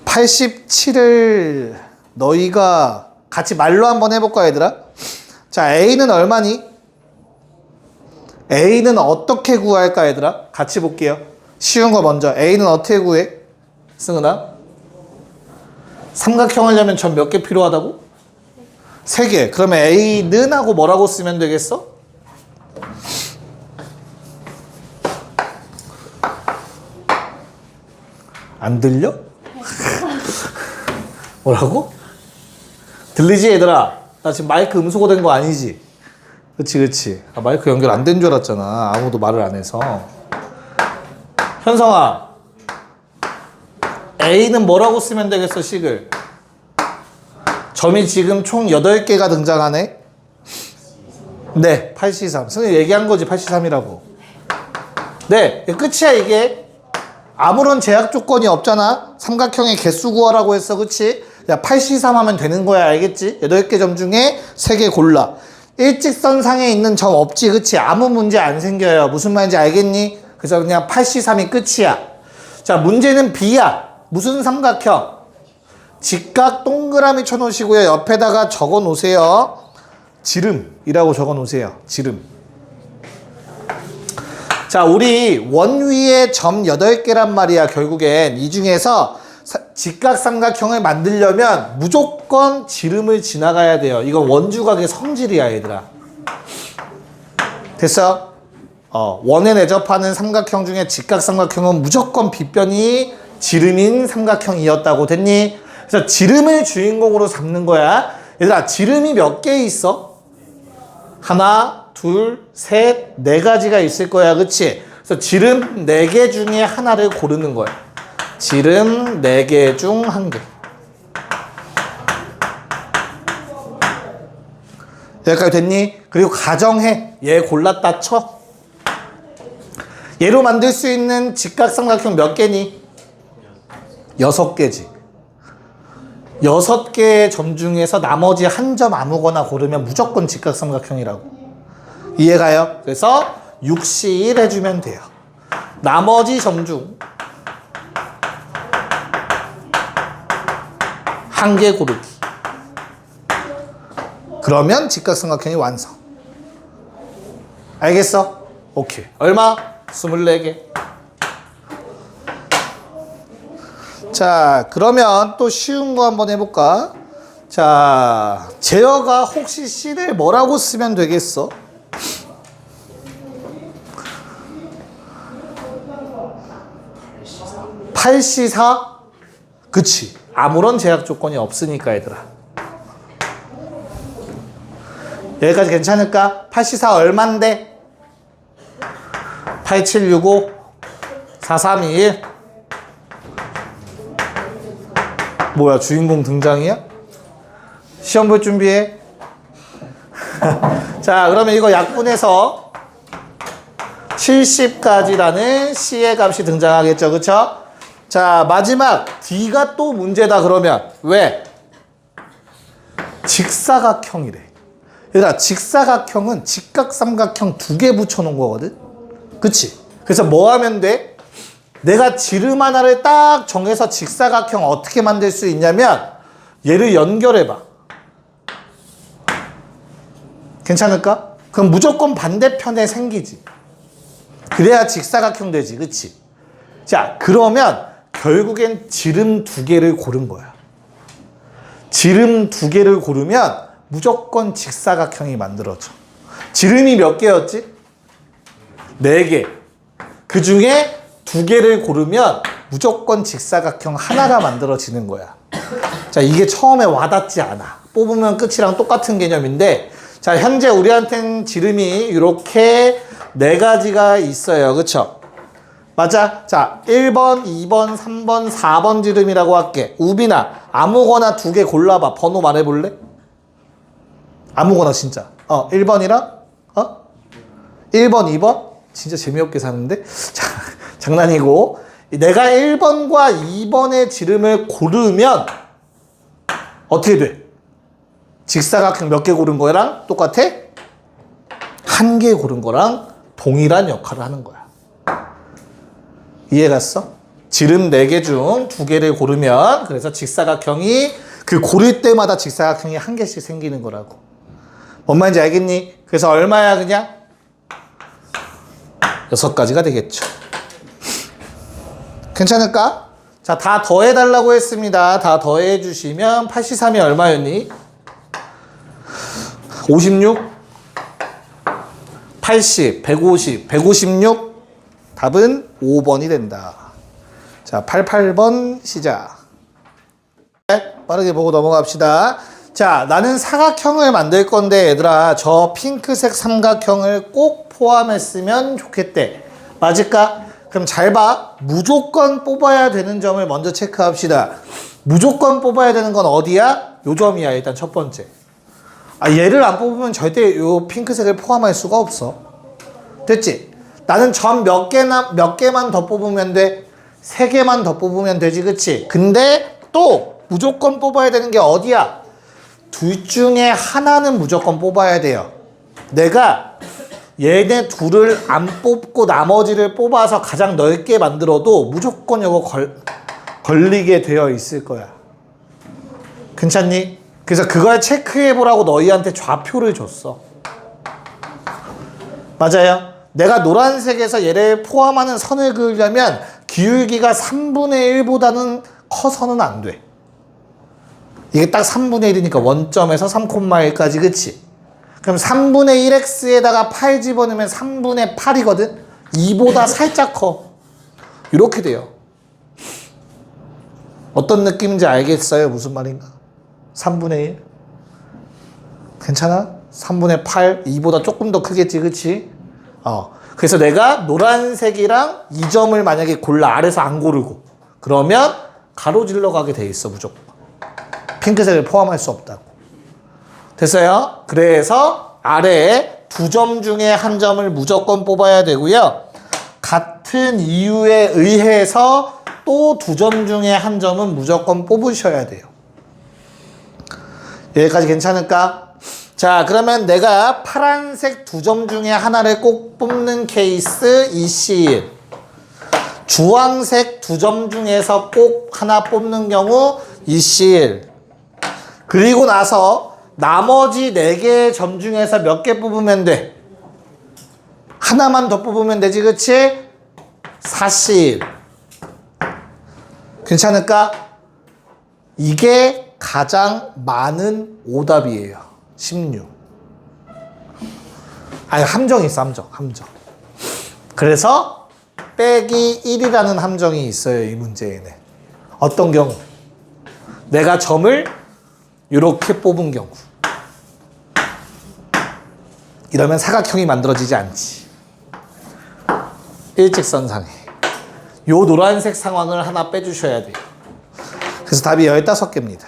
Speaker 1: 87을 너희가 같이 말로 한번 해볼까, 얘들아? 자, A는 얼마니? A는 어떻게 구할까, 얘들아? 같이 볼게요. 쉬운 거 먼저. A는 어떻게 구해? 승은아? 삼각형 하려면 전 몇 개 필요하다고? 3개. 그러면 A는 하고 뭐라고 쓰면 되겠어? 안 들려? 뭐라고? 들리지 얘들아? 나 지금 마이크 음소거 된 거 아니지? 그치. 아, 마이크 연결 안 된 줄 알았잖아. 아무도 말을 안 해서. 현성아, A는 뭐라고 쓰면 되겠어, 식을? 점이 지금 총 8개가 등장하네? 네, 8C3. 선생님 얘기한 거지, 8C3이라고. 네, 끝이야, 이게. 아무런 제약 조건이 없잖아. 삼각형의 개수 구하라고 했어, 그치? 야, 8C3 하면 되는 거야, 알겠지? 8개 점 중에 3개 골라. 일직선상에 있는 점 없지, 그치? 아무 문제 안 생겨요. 무슨 말인지 알겠니? 그래서 그냥 8C3이 끝이야. 자, 문제는 B야. 무슨 삼각형? 직각 동그라미 쳐놓으시고요. 옆에다가 적어 놓으세요. 지름이라고 적어 놓으세요. 지름. 자, 우리 원 위에 점 8개란 말이야. 결국엔 이 중에서 직각 삼각형을 만들려면 무조건 지름을 지나가야 돼요. 이건 원주각의 성질이야, 얘들아. 됐어? 원에 내접하는 삼각형 중에 직각 삼각형은 무조건 빗변이 지름인 삼각형이었다고. 됐니? 그래서 지름을 주인공으로 삼는 거야. 얘들아, 지름이 몇 개 있어? 하나, 둘, 셋, 4가지가 있을 거야. 그치? 그래서 지름 4개 중에 하나를 고르는 거야. 지름 4개 중 1개. 여기까지 됐니? 그리고 가정해. 얘 골랐다 쳐. 얘로 만들 수 있는 직각삼각형 몇 개니? 6개지. 6개의 점 중에서 나머지 한 점 아무거나 고르면 무조건 직각삼각형이라고. 이해가요? 그래서 6C1 해주면 돼요. 나머지 점 중 1개 고르기. 그러면 직각삼각형이 완성. 알겠어? 오케이. 얼마? 24개. 자, 그러면 또 쉬운 거 한번 해볼까? 자, 제어가 혹시 C를 뭐라고 쓰면 되겠어? (8C4) 그치. 아무런 제약 조건이 없으니까, 얘들아. 여기까지 괜찮을까? 8C4 얼만데? 8765 4321. 뭐야, 주인공 등장이야? 시험 볼 준비해. 자, 그러면 이거 약분해서 70까지라는 C의 값이 등장하겠죠, 그쵸? 자, 마지막 D가 또 문제다. 그러면 왜? 직사각형이래. 얘들아, 직사각형은 직각삼각형 2개 붙여놓은 거거든. 그치? 그래서 뭐 하면 돼? 내가 지름 하나를 딱 정해서 직사각형 어떻게 만들 수 있냐면 얘를 연결해봐. 괜찮을까? 그럼 무조건 반대편에 생기지. 그래야 직사각형 되지, 그치? 자, 그러면 결국엔 지름 2개를 고른 거야. 지름 2개를 고르면 무조건 직사각형이 만들어져. 지름이 몇 개였지? 4개. 그 중에 2개를 고르면 무조건 직사각형 하나가 만들어지는 거야. 자, 이게 처음에 와닿지 않아. 뽑으면 끝이랑 똑같은 개념인데, 자, 현재 우리한테는 지름이 이렇게 4가지가 있어요. 그쵸? 맞아? 자, 1번, 2번, 3번, 4번 지름이라고 할게. 우빈아, 아무거나 2개 골라봐. 번호 말해볼래? 아무거나 진짜. 1번이랑, 1번, 2번? 진짜 재미없게 사는데? 자, 장난이고. 내가 1번과 2번의 지름을 고르면 어떻게 돼? 직사각형 몇 개 고른 거랑 똑같아? 1개 고른 거랑 동일한 역할을 하는 거야. 이해갔어? 지름 4개 중 2개를 고르면 그래서 직사각형이 그 고를 때마다 직사각형이 1개씩 생기는 거라고. 뭔 말인지 알겠니? 그래서 얼마야 그냥? 6가지가 되겠죠. 괜찮을까? 자, 다 더해달라고 했습니다. 다 더해주시면 83이 얼마였니? 56? 80, 150, 156? 답은 5번이 된다. 자, 88번 시작. 빠르게 보고 넘어갑시다. 자, 나는 사각형을 만들 건데 얘들아, 저 핑크색 삼각형을 꼭 포함했으면 좋겠대. 맞을까? 그럼 잘 봐. 무조건 뽑아야 되는 점을 먼저 체크합시다. 무조건 뽑아야 되는 건 어디야? 요 점이야. 일단 첫 번째. 얘를 안 뽑으면 절대 요 핑크색을 포함할 수가 없어. 됐지? 나는 점 몇 개만 더 뽑으면 돼. 3개만 더 뽑으면 되지, 그치? 근데 또 무조건 뽑아야 되는 게 어디야? 둘 중에 하나는 무조건 뽑아야 돼요. 내가 얘네 둘을 안 뽑고 나머지를 뽑아서 가장 넓게 만들어도 무조건 이거 걸리게 되어 있을 거야. 괜찮니? 그래서 그걸 체크해보라고 너희한테 좌표를 줬어. 맞아요? 내가 노란색에서 얘를 포함하는 선을 그으려면 기울기가 3분의 1보다는 커서는 안 돼. 이게 딱 3분의 1이니까 원점에서 3,1까지, 그치? 그럼 3분의 1x에다가 8 집어넣으면 3분의 8이거든? 2보다 살짝 커. 이렇게 돼요. 어떤 느낌인지 알겠어요? 무슨 말인가? 3분의 1? 괜찮아? 3분의 8, 2보다 조금 더 크겠지, 그치? 그래서 내가 노란색이랑 이 점을 만약에 골라, 아래서 안 고르고. 그러면 가로질러 가게 돼 있어, 무조건. 핑크색을 포함할 수 없다고. 됐어요? 그래서 아래에 2점 중에 1점을 무조건 뽑아야 되고요. 같은 이유에 의해서 또 2점 중에 1점은 무조건 뽑으셔야 돼요. 여기까지 괜찮을까? 자, 그러면 내가 파란색 2점 중에 하나를 꼭 뽑는 케이스 EC1. 주황색 2점 중에서 꼭 하나 뽑는 경우 EC1. 그리고 나서 나머지 4개의 점 중에서 몇 개 뽑으면 돼? 하나만 더 뽑으면 되지, 그치? 40. 괜찮을까? 이게 가장 많은 오답이에요. 16. 함정이 있어, 함정. 그래서 빼기 1이라는 함정이 있어요, 이 문제에는. 어떤 경우? 내가 점을 이렇게 뽑은 경우. 이러면 사각형이 만들어지지 않지. 일직선상에. 요 노란색 상황을 하나 빼주셔야 돼요. 그래서 답이 15개입니다.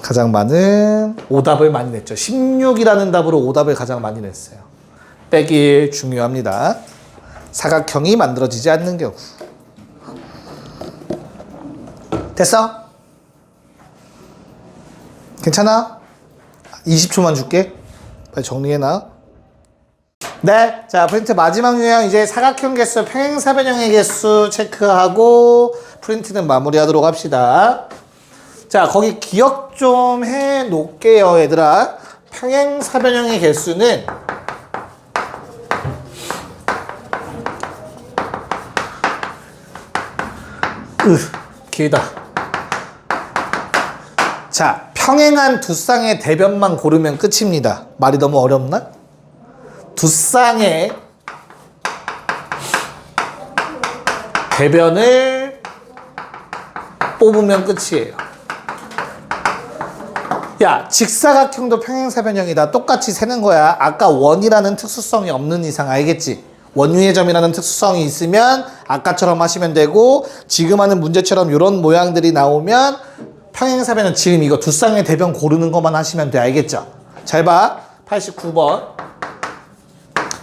Speaker 1: 가장 많은 오답을 많이 냈죠. 16이라는 답으로 오답을 가장 많이 냈어요. 빼기 1 중요합니다. 사각형이 만들어지지 않는 경우. 됐어? 괜찮아? 20초만 줄게. 빨리 정리해놔. 네, 자, 프린트 마지막 유형 이제 사각형 개수, 평행사변형의 개수 체크하고 프린트는 마무리하도록 합시다. 자, 거기 기억 좀 해 놓을게요, 얘들아. 평행사변형의 개수는 길다. 자, 평행한 두 쌍의 대변만 고르면 끝입니다. 말이 너무 어렵나? 두 쌍의 대변을 뽑으면 끝이에요. 야, 직사각형도 평행사변형이다. 똑같이 세는 거야. 아까 원이라는 특수성이 없는 이상 알겠지? 원유의 점이라는 특수성이 있으면 아까처럼 하시면 되고, 지금 하는 문제처럼 이런 모양들이 나오면 평행사변형, 지금 이거 두 쌍의 대변 고르는 것만 하시면 돼. 알겠죠? 잘 봐. 89번.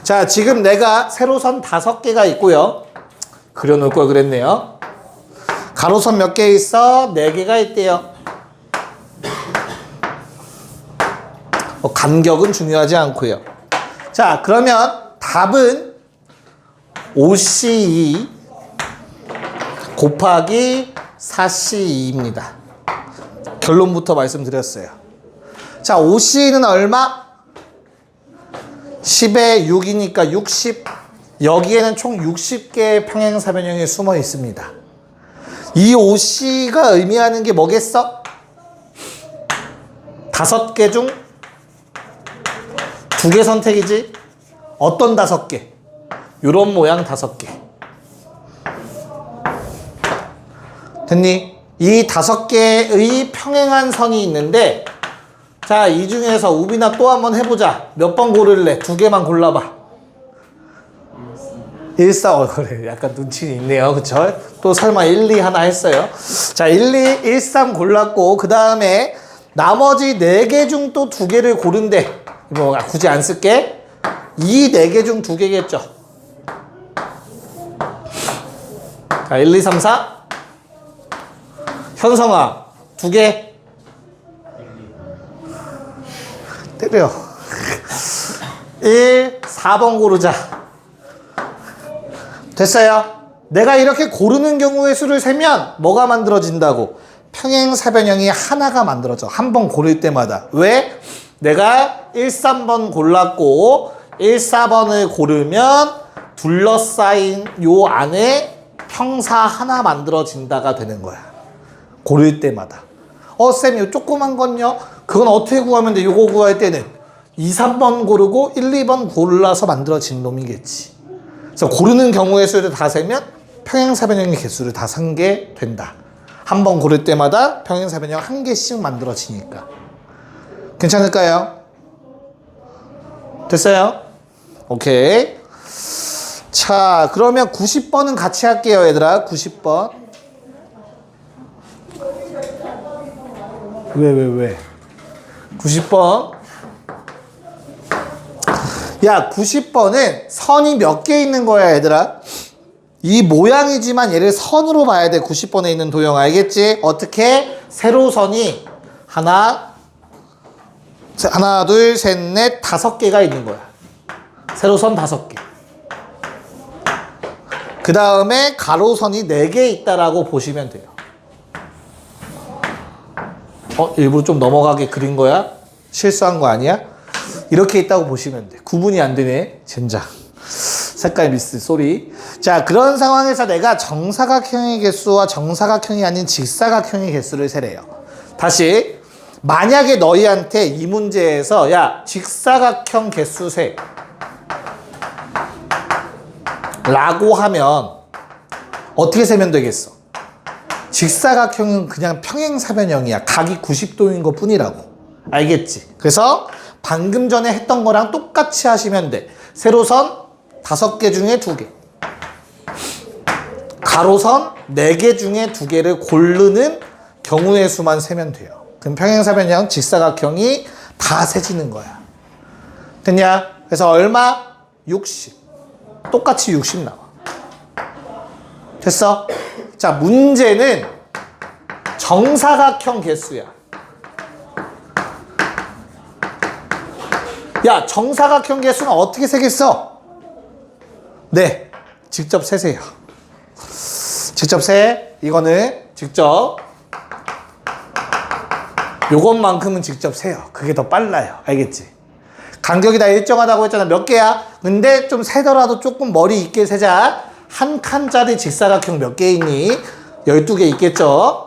Speaker 1: 자, 지금 내가 세로선 5개가 있고요. 그려놓을 걸 그랬네요. 가로선 몇 개 있어? 4개가 있대요. 간격은 중요하지 않고요. 자, 그러면 답은 5C2 곱하기 4C2입니다. 결론부터 말씀드렸어요. 자, 5C는 얼마? 10에 6이니까 60. 여기에는 총 60개의 평행사변형이 숨어 있습니다. 이 5C가 의미하는 게 뭐겠어? 5개 중 2개 선택이지? 어떤 5개? 요런 모양 5개. 됐니? 이 5개의 평행한 선이 있는데, 자, 이 중에서 우빈아 또 한번 해보자. 몇 번 고를래? 2개만 골라봐. 1, 4, 그래. 약간 눈치 있네요. 그쵸? 또 설마 1, 2 하나 했어요. 자, 1, 2, 1, 3 골랐고, 그 다음에 나머지 4개 중 또 2개를 고른대. 뭐, 굳이 안 쓸게. 이 4개 중 2개겠죠. 자, 1, 2, 3, 4. 현성아, 2개. 때려. 1, 4번 고르자. 됐어요? 내가 이렇게 고르는 경우의 수를 세면 뭐가 만들어진다고? 평행사변형이 하나가 만들어져. 한 번 고를 때마다. 왜? 내가 1, 3번 골랐고 1, 4번을 고르면 둘러싸인 요 안에 평사 하나 만들어진다가 되는 거야. 고를 때마다. 쌤, 이 조그만 건요? 그건 어떻게 구하면 돼? 요거 구할 때는 2, 3번 고르고 1, 2번 골라서 만들어진 놈이겠지. 그래서 고르는 경우의 수를 다 세면 평행사변형의 개수를 다 산게 된다. 한 번 고를 때마다 평행사변형 1개씩 만들어지니까. 괜찮을까요? 됐어요? 오케이. 자, 그러면 90번은 같이 할게요, 얘들아. 90번. 왜? 90번. 야, 90번은 선이 몇 개 있는 거야, 얘들아? 이 모양이지만 얘를 선으로 봐야 돼. 90번에 있는 도형 알겠지? 어떻게? 세로선이 하나, 둘, 셋, 넷, 5개가 있는 거야. 세로선 5개. 그 다음에 가로선이 4개 있다라고 보시면 돼요. 일부러 좀 넘어가게 그린 거야? 실수한 거 아니야? 이렇게 있다고 보시면 돼. 구분이 안 되네. 젠장. 색깔 미스, 쏘리. 자, 그런 상황에서 내가 정사각형의 개수와 정사각형이 아닌 직사각형의 개수를 세래요. 다시. 만약에 너희한테 이 문제에서 야, 직사각형 개수 세 라고 하면 어떻게 세면 되겠어? 직사각형은 그냥 평행사변형이야. 각이 90도인 것 뿐이라고. 알겠지? 그래서 방금 전에 했던 거랑 똑같이 하시면 돼. 세로선 5개 중에 2개. 가로선 4개 중에 2개를 고르는 경우의 수만 세면 돼요. 그럼 평행사변형, 직사각형이 다 세지는 거야. 됐냐? 그래서 얼마? 60. 똑같이 60 나와. 됐어? 자, 문제는 정사각형 개수야. 야, 정사각형 개수는 어떻게 세겠어? 네, 직접 세세요. 직접 세. 이거는 직접. 요것만큼은 직접 세요. 그게 더 빨라요. 알겠지? 간격이 다 일정하다고 했잖아. 몇 개야? 근데 좀 세더라도 조금 머리 있게 세자. 한 칸짜리 직사각형 몇 개 있니? 12개 있겠죠?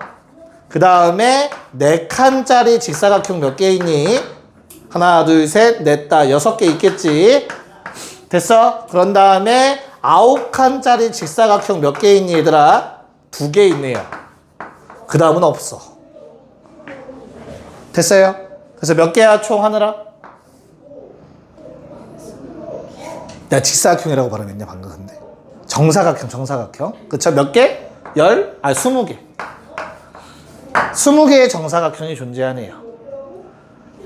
Speaker 1: 그 다음에 4칸짜리 직사각형 몇 개 있니? 하나, 둘, 셋, 넷, 다 6개 있겠지? 됐어? 그런 다음에 9칸짜리 직사각형 몇 개 있니, 얘들아? 2개 있네요. 그 다음은 없어. 됐어요? 그래서 몇 개야, 총 하느라? 내가 직사각형이라고 발음했냐, 방금 근데. 정사각형. 그쵸? 몇 개? 20개. 20개의 정사각형이 존재하네요.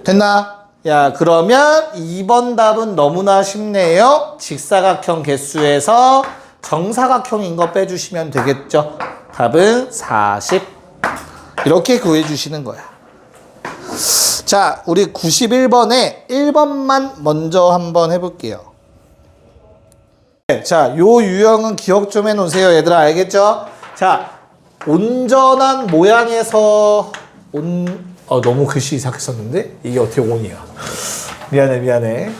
Speaker 1: 됐나? 야, 그러면 2번 답은 너무나 쉽네요. 직사각형 개수에서 정사각형인 거 빼주시면 되겠죠. 답은 40. 이렇게 구해주시는 거야. 자, 우리 91번에 1번만 먼저 한번 해볼게요. 자, 요 유형은 기억 좀 해놓으세요. 얘들아, 알겠죠? 자, 온전한 모양에서 너무 글씨 이상하게 썼는데? 이게 어떻게 온이야? 미안해.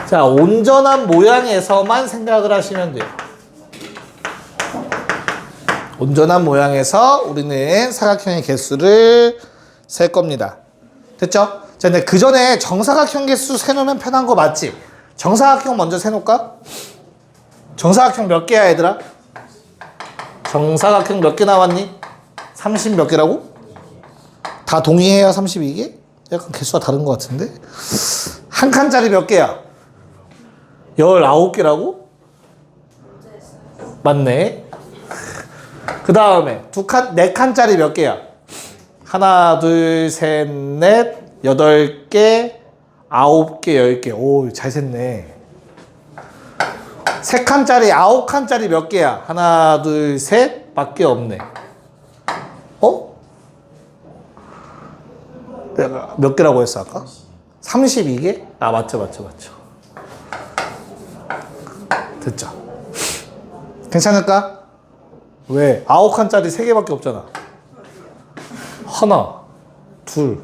Speaker 1: 자, 온전한 모양에서만 생각을 하시면 돼요. 온전한 모양에서 우리는 사각형의 개수를 셀 겁니다. 됐죠? 자, 근데 그 전에 정사각형 개수 세놓으면 편한 거 맞지? 정사각형 먼저 세놓을까? 정사각형 몇 개야, 얘들아? 정사각형 몇 개 나왔니? 30 몇 개라고? 다 동의해야 32개? 약간 개수가 다른 것 같은데? 한 칸짜리 몇 개야? 19개라고? 맞네. 그 다음에 4칸짜리 몇 개야? 하나, 둘, 셋, 넷, 8개, 9개, 10개. 오, 잘 셌네. 3칸짜리, 9칸짜리 몇 개야? 하나, 둘, 셋 밖에 없네. 내가 몇 개라고 했어, 아까? 32개? 아, 맞죠. 됐죠? 괜찮을까? 왜? 9칸짜리 3개밖에 없잖아. 하나, 둘,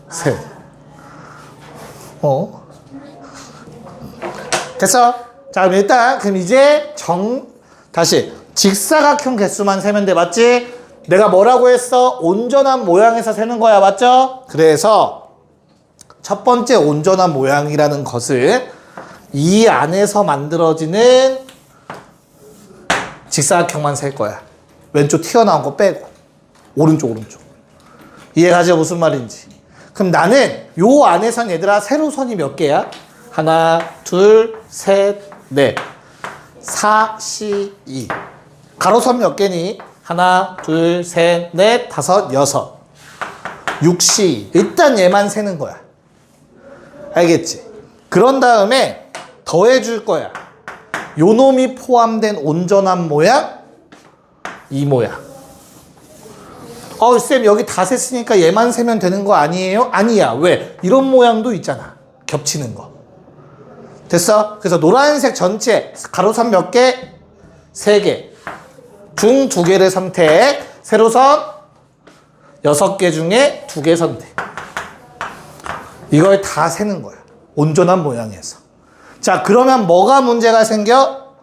Speaker 1: 셋. 됐어? 자, 그럼 이제 다시 직사각형 개수만 세면 돼, 맞지? 내가 뭐라고 했어? 온전한 모양에서 세는 거야, 맞죠? 그래서 첫 번째 온전한 모양이라는 것을 이 안에서 만들어지는 직사각형만 셀 거야. 왼쪽 튀어나온 거 빼고 오른쪽. 이해가죠? 무슨 말인지. 그럼 나는 요 안에선 얘들아 세로선이 몇 개야? 하나, 둘, 셋, 넷. 4, 2. 가로선 몇 개니? 하나, 둘, 셋, 넷, 5, 6. 6, 2. 일단 얘만 세는 거야. 알겠지? 그런 다음에 더해줄 거야. 요 놈이 포함된 온전한 모양, 이 모양. 쌤 여기 다 셌으니까 얘만 세면 되는 거 아니에요? 아니야. 왜? 이런 모양도 있잖아. 겹치는 거. 됐어? 그래서 노란색 전체 가로선 몇 개? 3개. 중 2개를 선택. 세로선 6개 중에 2개 선택. 이걸 다 세는 거야. 온전한 모양에서. 자, 그러면 뭐가 문제가 생겨?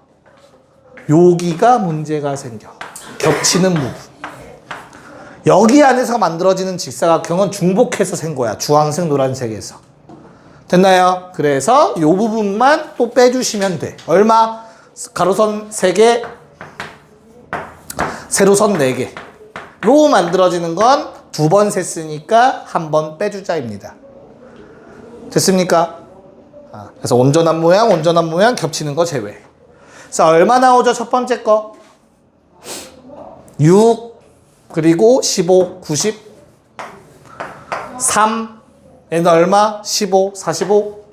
Speaker 1: 여기가 문제가 생겨. 겹치는 부분. 여기 안에서 만들어지는 직사각형은 중복해서 센 거야. 주황색, 노란색에서. 됐나요? 그래서 이 부분만 또 빼주시면 돼. 얼마? 가로선 3개, 세로선 4개. 로 만들어지는 건 2번 셌으니까 1번 빼주자입니다. 됐습니까? 그래서 온전한 모양 겹치는 거 제외. 그래서 얼마 나오죠? 첫 번째 거. 6, 그리고 15, 90. 3, 얘는 얼마? 15, 45.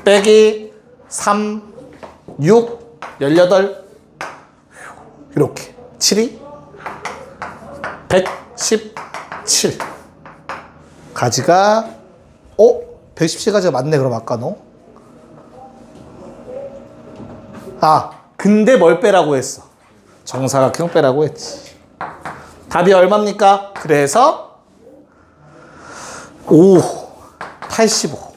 Speaker 1: 빼기 3, 6, 18. 이렇게. 7이 117. 가지가 117가지가 맞네. 그럼 아까 너. 근데 뭘 빼라고 했어? 정사각형 빼라고 했지. 답이 얼마입니까? 그래서 85.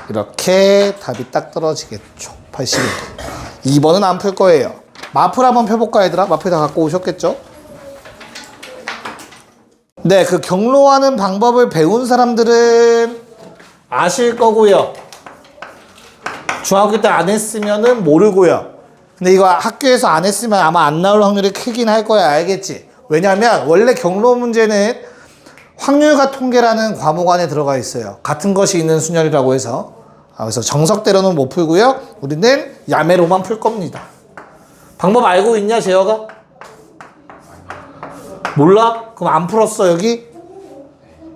Speaker 1: 이렇게 답이 딱 떨어지겠죠. 81. 2번은 안 풀 거예요. 마플 한번 펴볼까 얘들아? 마플 다 갖고 오셨겠죠? 네, 그 경로하는 방법을 배운 사람들은 아실 거고요. 중학교 때 안 했으면은 모르고요. 근데 이거 학교에서 안 했으면 아마 안 나올 확률이 크긴 할 거야. 알겠지? 왜냐면 원래 경로 문제는 확률과 통계라는 과목 안에 들어가 있어요. 같은 것이 있는 순열이라고 해서. 그래서 정석대로는 못 풀고요. 우리는 야매로만 풀 겁니다. 방법 알고 있냐, 재혁아? 몰라? 그럼 안 풀었어, 여기?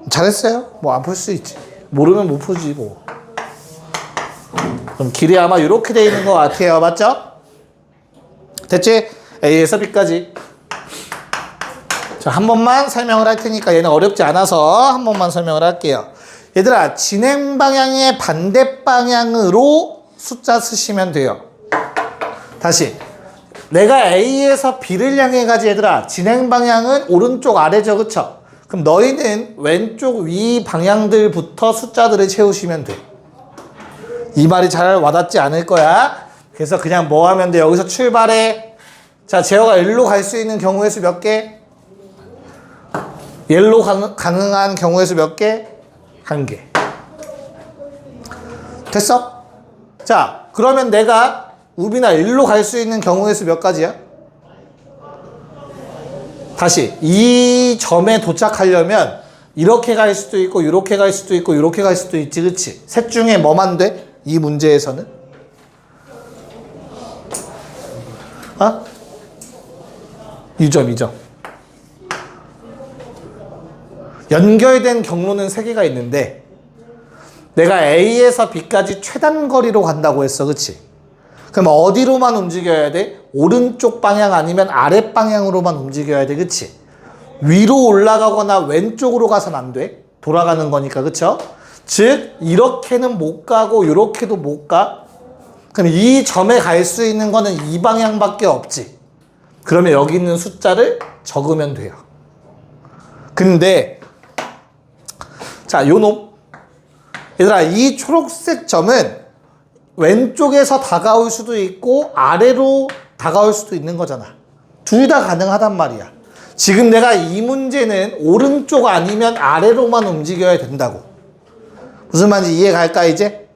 Speaker 1: 잘했어요. 뭐 안 풀 수 있지. 모르면 못 풀지, 뭐. 그럼 길이 아마 이렇게 돼 있는 것 같아요. 맞죠? 됐지? A에서 B까지. 자, 한 번만 설명을 할 테니까 얘는 어렵지 않아서 한 번만 설명을 할게요. 얘들아, 진행 방향의 반대 방향으로 숫자 쓰시면 돼요. 다시. 내가 A에서 B를 향해 가지 얘들아. 진행 방향은 오른쪽 아래죠. 그쵸? 그럼 너희는 왼쪽 위 방향들부터 숫자들을 채우시면 돼. 이 말이 잘 와닿지 않을 거야. 그래서 그냥 뭐 하면 돼? 여기서 출발해. 자, 재혁아 일로 갈 수 있는 경우의 수 몇 개? 일로 가능한 경우의 수 몇 개? 한 개. 됐어? 자, 그러면 내가 우빈아 일로 갈 수 있는 경우의 수 몇 가지야? 다시 이 점에 도착하려면 이렇게 갈 수도 있고 이렇게 갈 수도 있고 이렇게 갈 수도 있지. 그치? 셋 중에 뭐만 돼? 이 문제에서는? 어? 2점. 연결된 경로는 3개가 있는데 내가 A에서 B까지 최단 거리로 간다고 했어. 그치? 그럼 어디로만 움직여야 돼? 오른쪽 방향 아니면 아랫 방향으로만 움직여야 돼. 그치? 위로 올라가거나 왼쪽으로 가선 안 돼. 돌아가는 거니까. 그쵸? 즉 이렇게는 못 가고 이렇게도 못 가. 그럼 이 점에 갈 수 있는 거는 이 방향밖에 없지. 그러면 여기 있는 숫자를 적으면 돼요. 근데 자, 요 놈. 얘들아, 이 초록색 점은 왼쪽에서 다가올 수도 있고 아래로 다가올 수도 있는 거잖아. 둘 다 가능하단 말이야. 지금 내가 이 문제는 오른쪽 아니면 아래로만 움직여야 된다고. 무슨 말인지 이해 갈까 이제?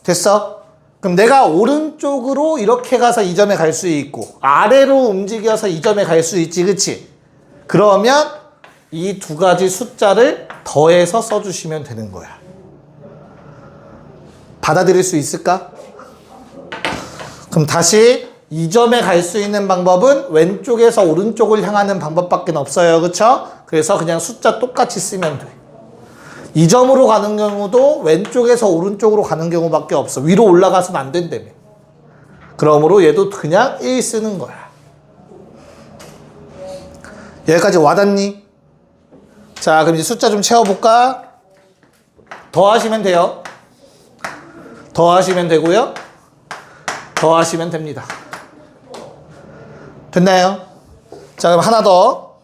Speaker 1: 됐어? 그럼 내가 오른쪽으로 이렇게 가서 이 점에 갈 수 있고 아래로 움직여서 이 점에 갈 수 있지. 그치? 그러면 이 두 가지 숫자를 더해서 써주시면 되는 거야. 받아들일 수 있을까? 그럼 다시 이 점에 갈 수 있는 방법은 왼쪽에서 오른쪽을 향하는 방법밖에 없어요. 그쵸? 그래서 그냥 숫자 똑같이 쓰면 돼. 이 점으로 가는 경우도 왼쪽에서 오른쪽으로 가는 경우밖에 없어. 위로 올라가서는 안 된다며. 그러므로 얘도 그냥 1 쓰는 거야. 여기까지 와닿니? 자, 그럼 이제 숫자 좀 채워볼까? 더하시면 돼요. 더하시면 되고요. 더하시면 됩니다. 됐나요? 자, 그럼 하나 더.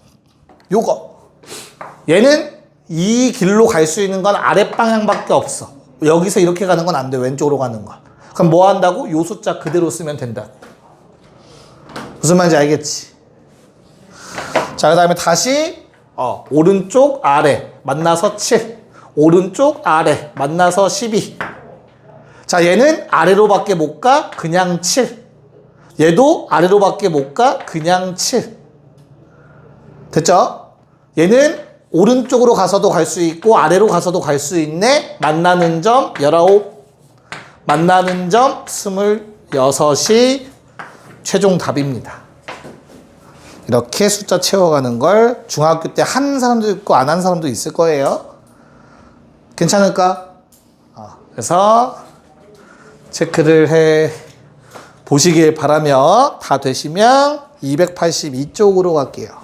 Speaker 1: 요거. 얘는 이 길로 갈 수 있는 건 아랫방향밖에 없어. 여기서 이렇게 가는 건 안 돼. 왼쪽으로 가는 거. 그럼 뭐 한다고? 요 숫자 그대로 쓰면 된다고. 무슨 말인지 알겠지? 자, 그 다음에 다시 오른쪽 아래 만나서 7. 오른쪽 아래 만나서 12. 자, 얘는 아래로밖에 못 가. 그냥 7. 얘도 아래로밖에 못 가. 그냥 7. 됐죠? 얘는 오른쪽으로 가서도 갈 수 있고 아래로 가서도 갈 수 있네. 만나는 점 19. 만나는 점 26이 최종 답입니다. 이렇게 숫자 채워가는 걸 중학교 때 한 사람도 있고 안 한 사람도 있을 거예요. 괜찮을까? 그래서 체크를 해 보시길 바라며 다 되시면 282쪽으로 갈게요.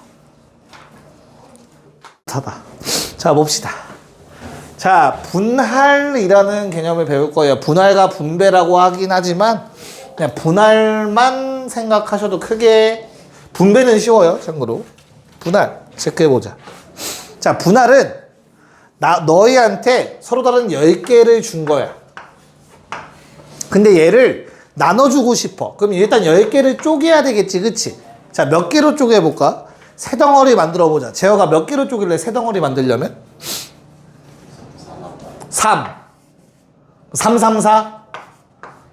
Speaker 1: 자, 봅시다. 자, 분할이라는 개념을 배울 거예요. 분할과 분배라고 하긴 하지만 그냥 분할만 생각하셔도 크게, 분배는 쉬워요. 참고로 분할 체크해보자. 자, 분할은 너희한테 서로 다른 10개를 준 거야. 근데 얘를 나눠주고 싶어. 그럼 일단 10개를 쪼개야 되겠지, 그치? 자, 몇 개로 쪼개볼까? 세 덩어리 만들어보자. 재호가 몇 개로 쪼갤래? 세 덩어리 만들려면? 3. 3, 3, 4.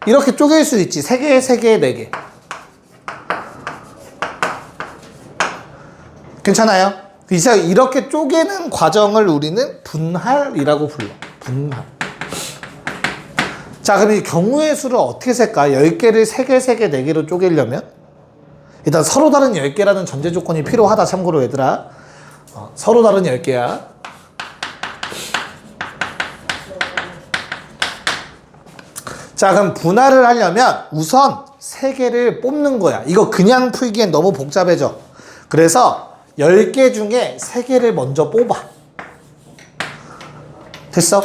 Speaker 1: 이렇게 쪼갤 수 있지. 3개, 3개, 4개. 괜찮아요? 이제 이렇게 쪼개는 과정을 우리는 분할이라고 불러. 분할. 자, 그럼 이 경우의 수를 어떻게 셀까? 10개를 3개, 3개, 4개로 쪼개려면? 일단 서로 다른 10개라는 전제 조건이 필요하다. 참고로 얘들아. 서로 다른 10개야. 자, 그럼 분할을 하려면 우선 3개를 뽑는 거야. 이거 그냥 풀기엔 너무 복잡해져. 그래서 10개 중에 3개를 먼저 뽑아. 됐어?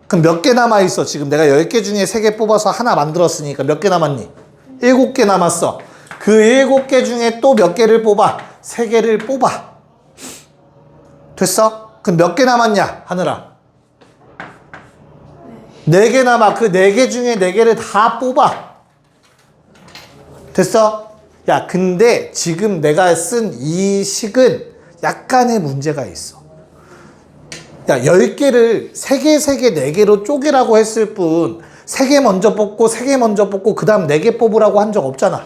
Speaker 1: 그럼 몇 개 남아있어? 지금 내가 10개 중에 3개 뽑아서 하나 만들었으니까 몇 개 남았니? 7개 남았어. 그 7개 중에 또 몇 개를 뽑아? 3개를 뽑아. 됐어? 그럼 몇 개 남았냐? 하늘아. 4개 남아. 그 4개 중에 4개를 다 뽑아. 됐어? 야, 근데 지금 내가 쓴 이 식은 약간의 문제가 있어. 야, 10개를 3개, 3개, 4개로 쪼개라고 했을 뿐 3개 먼저 뽑고 3개 먼저 뽑고 그 다음 4개 뽑으라고 한 적 없잖아.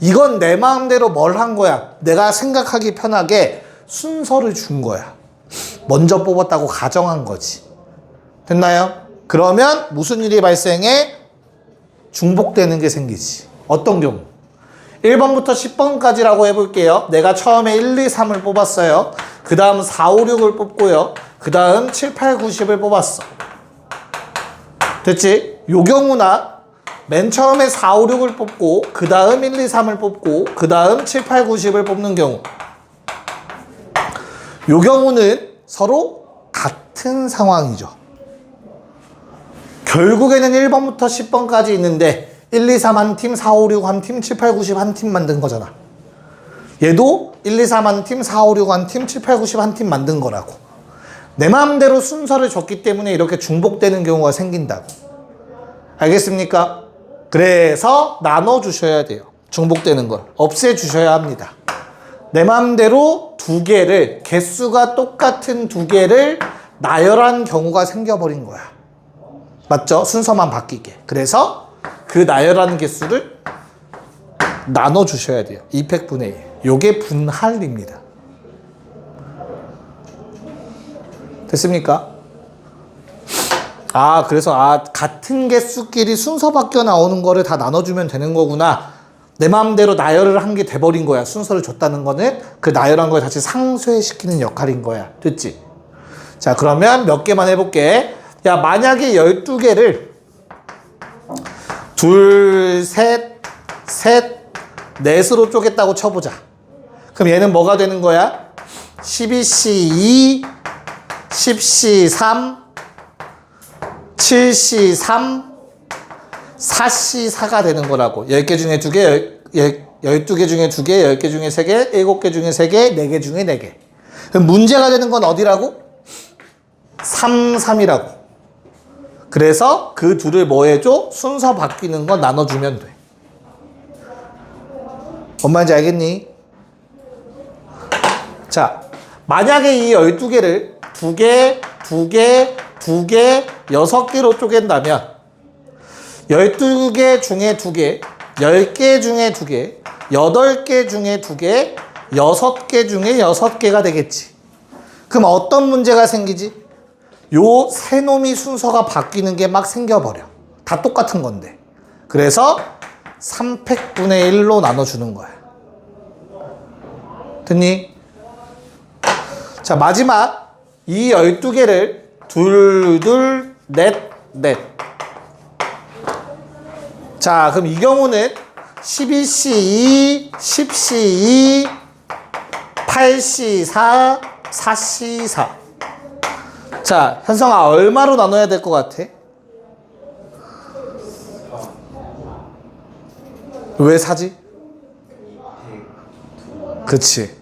Speaker 1: 이건 내 마음대로 뭘 한 거야? 내가 생각하기 편하게 순서를 준 거야. 먼저 뽑았다고 가정한 거지. 됐나요? 그러면 무슨 일이 발생해? 중복되는 게 생기지. 어떤 경우? 1번부터 10번까지라고 해볼게요. 내가 처음에 1, 2, 3을 뽑았어요. 그 다음 4, 5, 6을 뽑고요. 그 다음 7, 8, 9, 10을 뽑았어. 됐지? 요 경우나 맨 처음에 4, 5, 6을 뽑고 그 다음 1, 2, 3을 뽑고 그 다음 7, 8, 9, 10을 뽑는 경우, 요 경우는 서로 같은 상황이죠. 결국에는 1번부터 10번까지 있는데 1, 2, 3 한 팀, 4, 5, 6 한 팀, 7, 8, 9, 10 한 팀 만든 거잖아. 얘도 1, 2, 3 한 팀, 4, 5, 6 한 팀, 7, 8, 9, 10 한 팀 만든 거라고. 내 마음대로 순서를 줬기 때문에 이렇게 중복되는 경우가 생긴다고. 알겠습니까? 그래서 나눠주셔야 돼요. 중복되는 걸 없애주셔야 합니다. 내 마음대로 2개를, 개수가 똑같은 2개를 나열한 경우가 생겨버린 거야. 맞죠? 순서만 바뀌게. 그래서 그 나열하는 개수를 나눠주셔야 돼요. 200분의 1. 요게 분할입니다. 됐습니까? 그래서 같은 개수끼리 순서 바뀌어 나오는 거를 다 나눠주면 되는 거구나. 내 마음대로 나열을 한 게 돼버린 거야. 순서를 줬다는 거는 그 나열한 걸 다시 상쇄시키는 역할인 거야. 됐지? 자, 그러면 몇 개만 해볼게. 야, 만약에 12개를 둘, 셋, 넷으로 쪼갰다고 쳐보자. 그럼 얘는 뭐가 되는 거야? 12C 2, 10C 3, 7C 3, 4C 4가 되는 거라고. 10개 중에 2개, 12개 중에 2개, 10개 중에 3개, 7개 중에 3개, 4개 중에 4개. 그럼 문제가 되는 건 어디라고? 3, 3이라고. 그래서 그 둘을 뭐 해줘? 순서 바뀌는 거 나눠주면 돼. 뭔 말인지 알겠니? 자, 만약에 이 12개를 2개, 2개, 2개, 6개로 쪼갠다면 12개 중에 2개, 10개 중에 2개, 8개 중에 2개, 6개 중에 6개가 되겠지. 그럼 어떤 문제가 생기지? 요 세 놈이 순서가 바뀌는 게 막 생겨버려. 다 똑같은 건데. 그래서 300분의 1로 나눠주는 거야. 됐니? 자, 마지막 이 12개를 둘, 넷. 자, 그럼 이 경우는 12C 2, 10C 2, 8C 4, 4C 4. 자, 현성아, 얼마로 나눠야 될 것 같아? 왜 4지? 그치.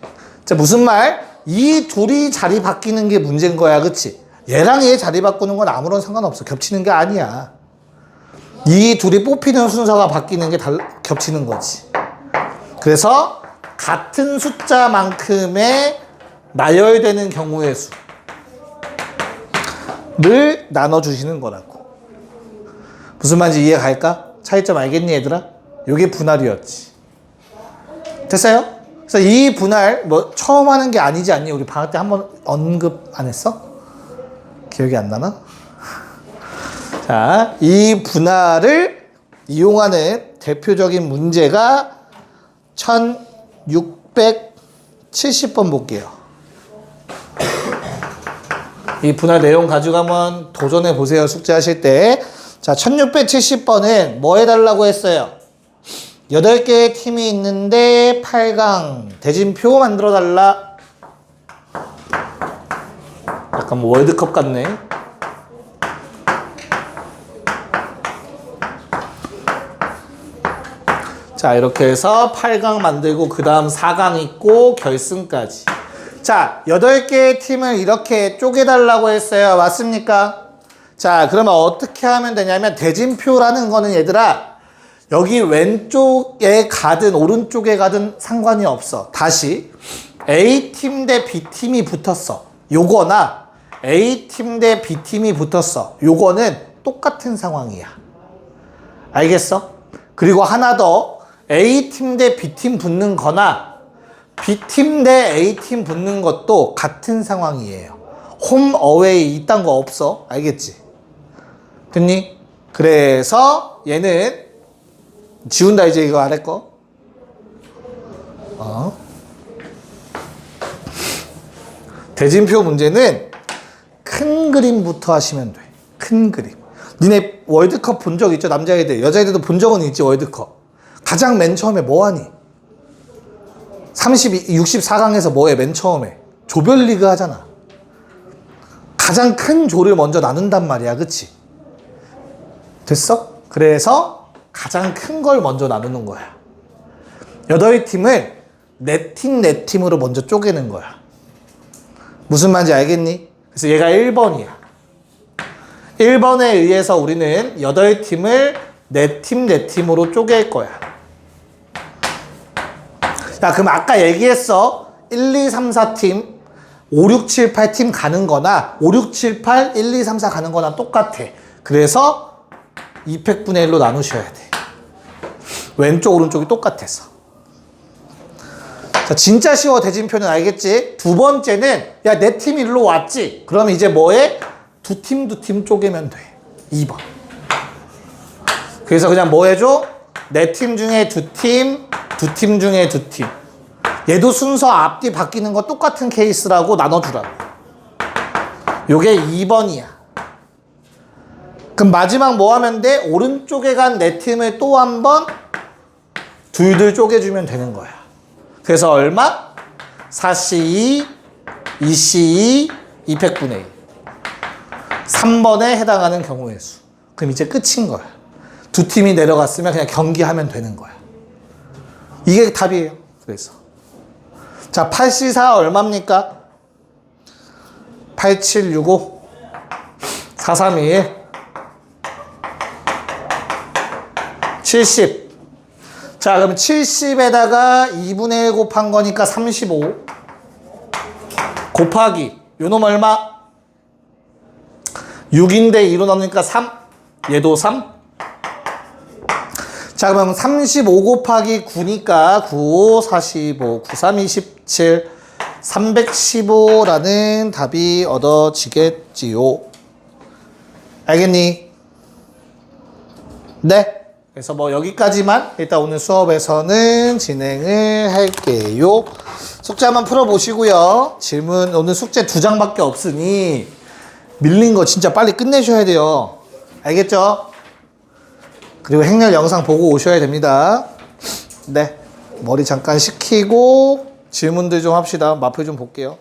Speaker 1: 자, 무슨 말? 이 둘이 자리 바뀌는 게 문제인 거야, 그치? 얘랑 얘 자리 바꾸는 건 아무런 상관없어. 겹치는 게 아니야. 이 둘이 뽑히는 순서가 바뀌는 게 겹치는 거지. 그래서 같은 숫자만큼의 나열되는 경우의 수를 나눠주시는 거라고. 무슨 말인지 이해 갈까? 차이점 알겠니 얘들아? 요게 분할이었지. 됐어요? 그래서 이 분할 뭐 처음 하는 게 아니지 않니? 우리 방학 때 한번 언급 안 했어? 기억이 안 나나? 자, 이 분할을 이용하는 대표적인 문제가 1670번 볼게요. 이 분할 내용 가지고 한번 도전해 보세요. 숙제하실 때. 자, 1670번은 뭐 해달라고 했어요? 8개의 팀이 있는데 8강 대진표 만들어 달라. 약간 뭐 월드컵 같네. 자, 이렇게 해서 8강 만들고 그 다음 4강 있고 결승까지. 자, 8개의 팀을 이렇게 쪼개달라고 했어요. 맞습니까? 자, 그러면 어떻게 하면 되냐면 대진표라는 거는 얘들아 여기 왼쪽에 가든 오른쪽에 가든 상관이 없어. 다시 A팀 대 B팀이 붙었어. 요거나 A팀 대 B팀이 붙었어. 요거는 똑같은 상황이야. 알겠어? 그리고 하나 더 A팀 대 B팀 붙는 거나 B팀 대 A팀 붙는 것도 같은 상황이에요. 홈, 어웨이 이딴 거 없어. 알겠지? 됐니? 그래서 얘는 지운다 이제 이거 아래 거. 대진표 문제는 큰 그림부터 하시면 돼. 큰 그림. 니네 월드컵 본 적 있죠? 남자애들. 여자애들도 본 적은 있지 월드컵. 가장 맨 처음에 뭐 하니? 64강에서 뭐해 맨 처음에? 조별리그 하잖아. 가장 큰 조를 먼저 나눈단 말이야. 그치? 됐어? 그래서 가장 큰 걸 먼저 나누는 거야. 8팀을 4팀, 4팀으로 먼저 쪼개는 거야. 무슨 말인지 알겠니? 그래서 얘가 1번이야. 1번에 의해서 우리는 8팀을 4팀, 4팀으로 쪼갤 거야. 야, 그럼 아까 얘기했어. 1, 2, 3, 4팀, 5, 6, 7, 8팀 가는 거나 5, 6, 7, 8, 1, 2, 3, 4 가는 거나 똑같아. 그래서 200분의 1로 나누셔야 돼. 왼쪽, 오른쪽이 똑같아서. 자, 진짜 쉬워. 대진표는 알겠지? 두 번째는 야, 내 팀이 일로 왔지? 그럼 이제 뭐해? 두 팀 쪼개면 돼. 2번. 그래서 그냥 뭐 해줘? 내 팀 중에 두 팀 중에 두 팀. 얘도 순서 앞뒤 바뀌는 거 똑같은 케이스라고 나눠주라고. 요게 2번이야. 그럼 마지막 뭐 하면 돼? 오른쪽에 간 내 팀을 또 한 번 둘둘 쪼개주면 되는 거야. 그래서 얼마? 4C2, 2C2, 200분의 1. 3번에 해당하는 경우의 수. 그럼 이제 끝인 거야. 두 팀이 내려갔으면 그냥 경기하면 되는 거야. 이게 답이에요. 그래서. 자, 8C4 얼마입니까? 8765, 4321, 70. 자, 그럼 70에다가 2분의 1 곱한 거니까 35. 곱하기. 요 놈 얼마? 6인데 2로 넣으니까 3. 얘도 3. 자, 그럼 35 곱하기 9니까 9, 45, 9, 3, 27, 315라는 답이 얻어지겠지요. 알겠니? 네. 그래서 뭐 여기까지만 일단 오늘 수업에서는 진행을 할게요. 숙제 한번 풀어보시고요. 질문 오늘 숙제 2장밖에 없으니 밀린 거 진짜 빨리 끝내셔야 돼요. 알겠죠? 그리고 행렬 영상 보고 오셔야 됩니다. 네. 머리 잠깐 식히고 질문들 좀 합시다. 마표 좀 볼게요.